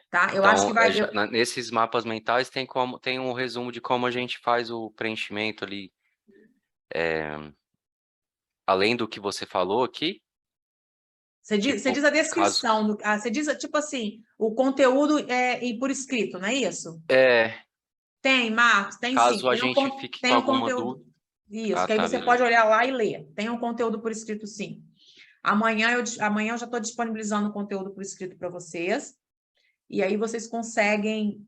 Tá? Eu Então, acho que vai... nesses mapas mentais tem um resumo de como a gente faz o preenchimento ali, além do que você falou aqui. Você diz a descrição, você diz, tipo assim, o conteúdo e por escrito, não é isso? Tem, Marcos, tem sim. Caso a gente fique com alguma dúvida. Isso, que aí você pode olhar lá e ler. Tem um conteúdo por escrito, sim. Amanhã eu já estou disponibilizando o conteúdo por escrito para vocês. E aí vocês conseguem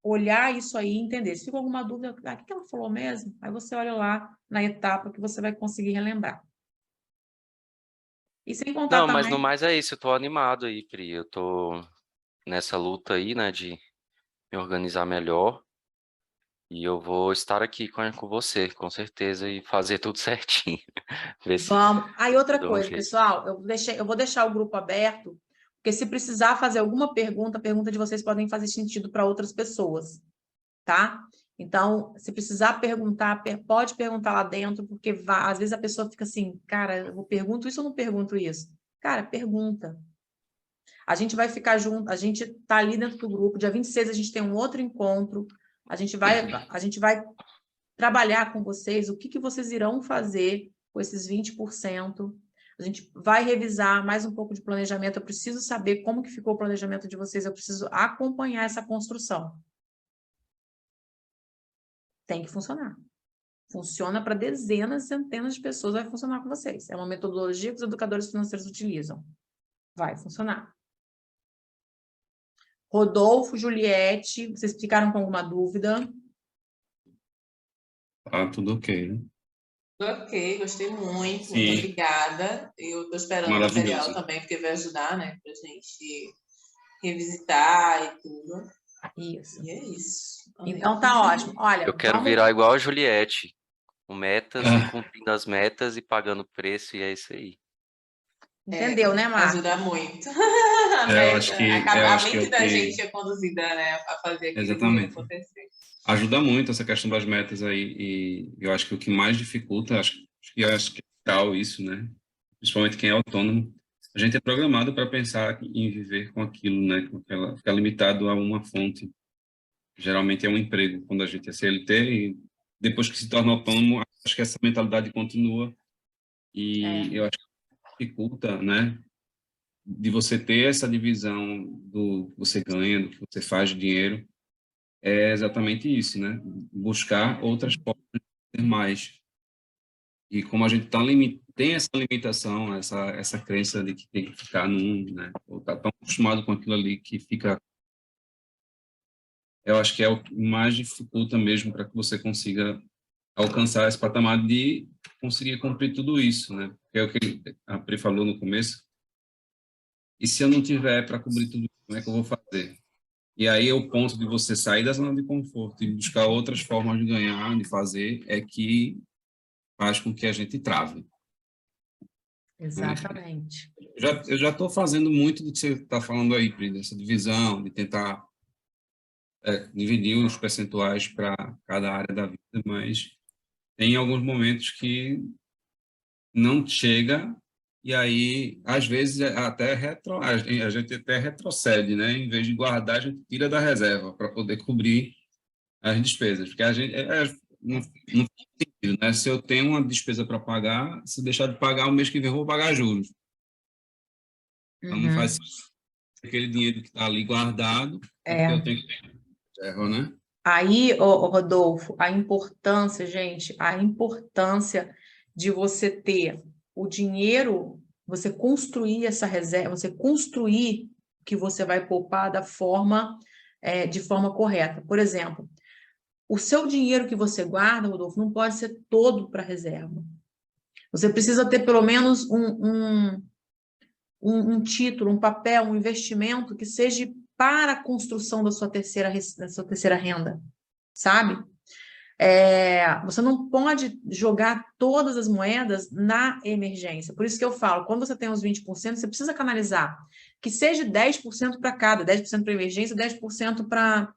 olhar isso aí e entender. Se ficou alguma dúvida, o que ela falou mesmo? Aí você olha lá na etapa que você vai conseguir relembrar. E sem contar Não, também... mas no mais é isso, eu tô animado aí, Pri. Eu tô nessa luta aí, né, de me organizar melhor. E eu vou estar aqui com você, com certeza, e fazer tudo certinho. Vamos. Aí outra coisa, pessoal, eu vou deixar o grupo aberto, porque se precisar fazer alguma pergunta, a pergunta de vocês podem fazer sentido para outras pessoas, tá? Então, se precisar perguntar, pode perguntar lá dentro, porque às vezes a pessoa fica assim, cara, eu pergunto isso ou não pergunto isso? Cara, pergunta. A gente vai ficar junto, a gente tá ali dentro do grupo, dia 26 a gente tem um outro encontro, a gente vai trabalhar com vocês o que vocês irão fazer com esses 20%. A gente vai revisar mais um pouco de planejamento. Eu preciso saber como que ficou o planejamento de vocês, eu preciso acompanhar essa construção. Tem que funcionar. Funciona para dezenas, centenas de pessoas, vai funcionar com vocês. É uma metodologia que os educadores financeiros utilizam. Vai funcionar. Rodolfo, Juliette, vocês ficaram com alguma dúvida? Tudo ok. Ok, gostei muito, Sim. muito obrigada. Eu estou esperando o material também, porque vai ajudar, né, para a gente revisitar e tudo. Isso. E é isso. Então tá ótimo. Olha, eu quero virar igual a Juliette, com metas e cumprindo as metas e pagando preço, e é isso aí. Entendeu, né, Marcos? Ajuda muito. Eu acho que a mente da gente é conduzida, né, a fazer aquilo acontecer. Ajuda muito essa questão das metas aí, e eu acho que o que mais dificulta, acho que é tal isso, né? Principalmente quem é autônomo, a gente é programado para pensar em viver com aquilo, né? Ficar limitado a uma fonte. Geralmente é um emprego, quando a gente é CLT, e depois que se torna autônomo, acho que essa mentalidade continua, e eu acho que dificulta, né? De você ter essa divisão do que você ganha, do que você faz de dinheiro, é exatamente isso, né? Buscar outras formas de ter mais. E como a gente tem essa limitação, essa crença de que tem que ficar num, né? Ou tá tão acostumado com aquilo ali que fica... Eu acho que é o que mais dificulta mesmo para que você consiga alcançar esse patamar de conseguir cumprir tudo isso, né? Porque é o que a Pri falou no começo. E se eu não tiver para cobrir tudo, como é que eu vou fazer? E aí o ponto de você sair da zona de conforto e buscar outras formas de ganhar, de fazer, é que faz com que a gente trave. Exatamente. Eu já estou fazendo muito do que você está falando aí, Pri, dessa divisão, de tentar dividir os percentuais para cada área da vida, mas tem alguns momentos que não chega. E aí, às vezes, a gente até retrocede, né? Em vez de guardar, a gente tira da reserva para poder cobrir as despesas. Porque a gente não faz sentido, né? Se eu tenho uma despesa para pagar, se deixar de pagar, o mês que vem eu vou pagar juros. Então, não faz sentido aquele dinheiro que está ali guardado, porque eu tenho que ter reserva, né? Aí, Rodolfo, a importância, gente, a importância de você ter o dinheiro, você construir essa reserva, você construir o que você vai poupar de forma correta. Por exemplo, o seu dinheiro que você guarda, Rodolfo, não pode ser todo para reserva. Você precisa ter pelo menos um título, um papel, um investimento que seja para a construção da sua terceira renda, sabe? Você não pode jogar todas as moedas na emergência. Por isso que eu falo, quando você tem os 20%, você precisa canalizar. Que seja 10% para cada, 10% para emergência, 10% para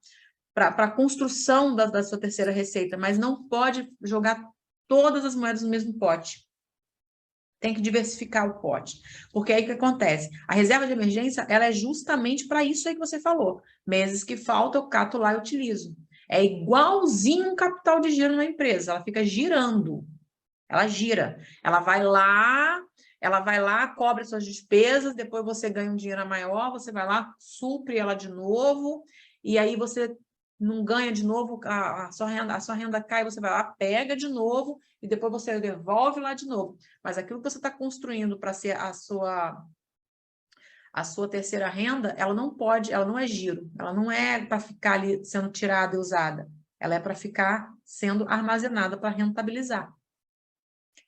a construção da sua terceira receita, mas não pode jogar todas as moedas no mesmo pote. Tem que diversificar o pote. Porque aí o que acontece? A reserva de emergência, ela é justamente para isso aí que você falou. Meses que faltam, eu cato lá e utilizo. É igualzinho um capital de giro na empresa. Ela fica girando. Ela gira. Ela vai lá, cobre suas despesas, depois você ganha um dinheiro maior, você vai lá, supre ela de novo, e aí você não ganha de novo, a sua renda cai, você vai lá, pega de novo, e depois você devolve lá de novo. Mas aquilo que você está construindo para ser a sua terceira renda, ela não é giro, ela não é para ficar ali sendo tirada e usada, ela é para ficar sendo armazenada para rentabilizar.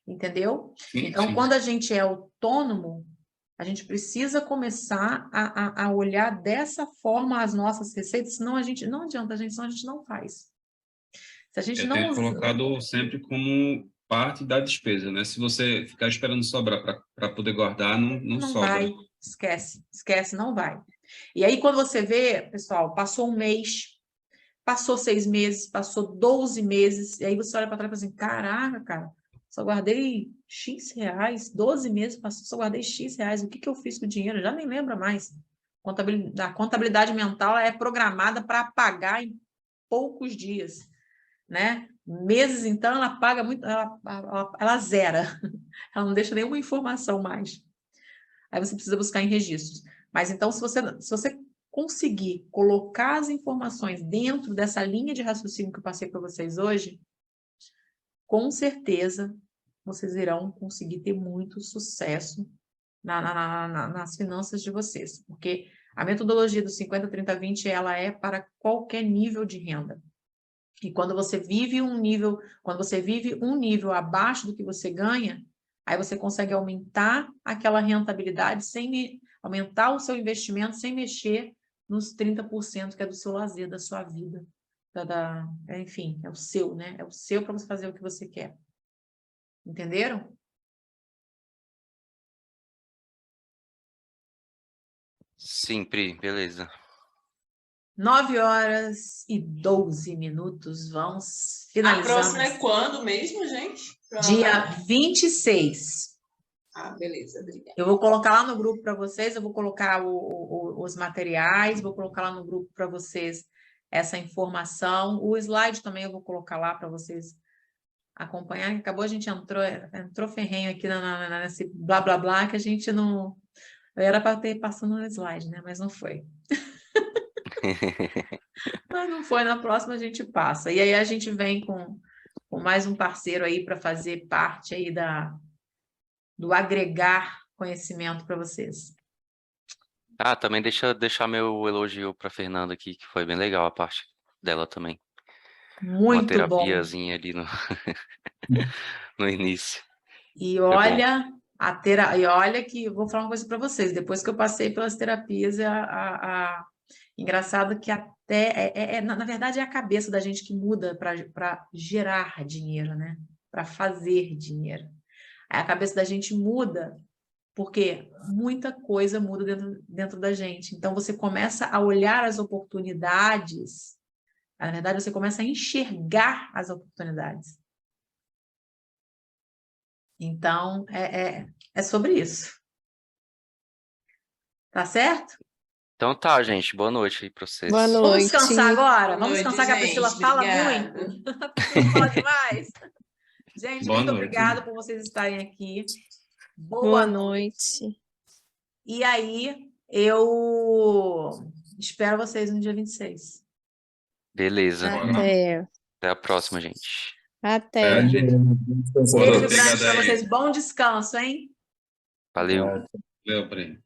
Entendeu? Então, quando a gente é autônomo, a gente precisa começar a olhar dessa forma as nossas receitas, senão não adianta, senão a gente não faz. Se a gente Eu não tenho usa... colocado sempre como parte da despesa, né? Se você ficar esperando sobrar para poder guardar, não sobra. Vai, esquece, não vai. E aí, quando você vê, pessoal, passou um mês, passou 6 meses, passou 12 meses, e aí você olha para trás e fala assim, caraca, cara, só guardei X reais, 12 meses passou, só guardei X reais, o que eu fiz com o dinheiro? Já nem lembra mais. A contabilidade mental é programada para apagar em poucos dias, né? Meses, então, ela apaga muito, ela zera, ela não deixa nenhuma informação mais. Aí você precisa buscar em registros. Mas então, se você conseguir colocar as informações dentro dessa linha de raciocínio que eu passei para vocês hoje, com certeza vocês irão conseguir ter muito sucesso nas finanças de vocês, porque a metodologia do 50-30-20 ela é para qualquer nível de renda. E quando você vive um nível abaixo do que você ganha, aí você consegue aumentar aquela rentabilidade aumentar o seu investimento sem mexer nos 30% que é do seu lazer, da sua vida. Enfim, é o seu, né? É o seu para você fazer o que você quer. Entenderam? Sim, Pri, beleza. 9h12, vamos finalizando. A próxima é quando mesmo, gente? Dia 26. Ah, beleza, obrigada. Eu vou colocar lá no grupo para vocês, eu vou colocar os materiais, vou colocar lá no grupo para vocês essa informação. O slide também eu vou colocar lá para vocês acompanhar. Acabou, a gente entrou ferrenho aqui nesse blá, blá, blá, que a gente não... Era para ter passado no slide, né? Mas não foi. Mas não foi, na próxima a gente passa. E aí a gente vem com mais um parceiro aí para fazer parte aí do agregar conhecimento para vocês. Ah, também deixar meu elogio para Fernanda aqui, que foi bem legal a parte dela também. Muito uma bom. terapiazinha ali no início. E olha, e olha que eu vou falar uma coisa para vocês. Depois que eu passei pelas terapias, engraçado que até na verdade é a cabeça da gente que muda para gerar dinheiro, né? Para fazer dinheiro. Aí a cabeça da gente muda porque muita coisa muda dentro da gente. Então você começa a olhar as oportunidades. Na verdade, você começa a enxergar as oportunidades. Então, é sobre isso. Tá certo? Então tá, gente. Boa noite aí para vocês. Boa noite. Vamos descansar agora? Boa Vamos noite, descansar, que a Priscila gente. fala Obrigada. muito. A Priscila fala demais. Gente, Boa muito noite. obrigada por vocês estarem aqui. Boa noite. E aí, eu espero vocês no dia 26. Beleza. Até. Até a próxima, gente. Até. gente. Beijo grande Obrigado para aí. vocês. Bom descanso, hein? Valeu. Valeu, Breno.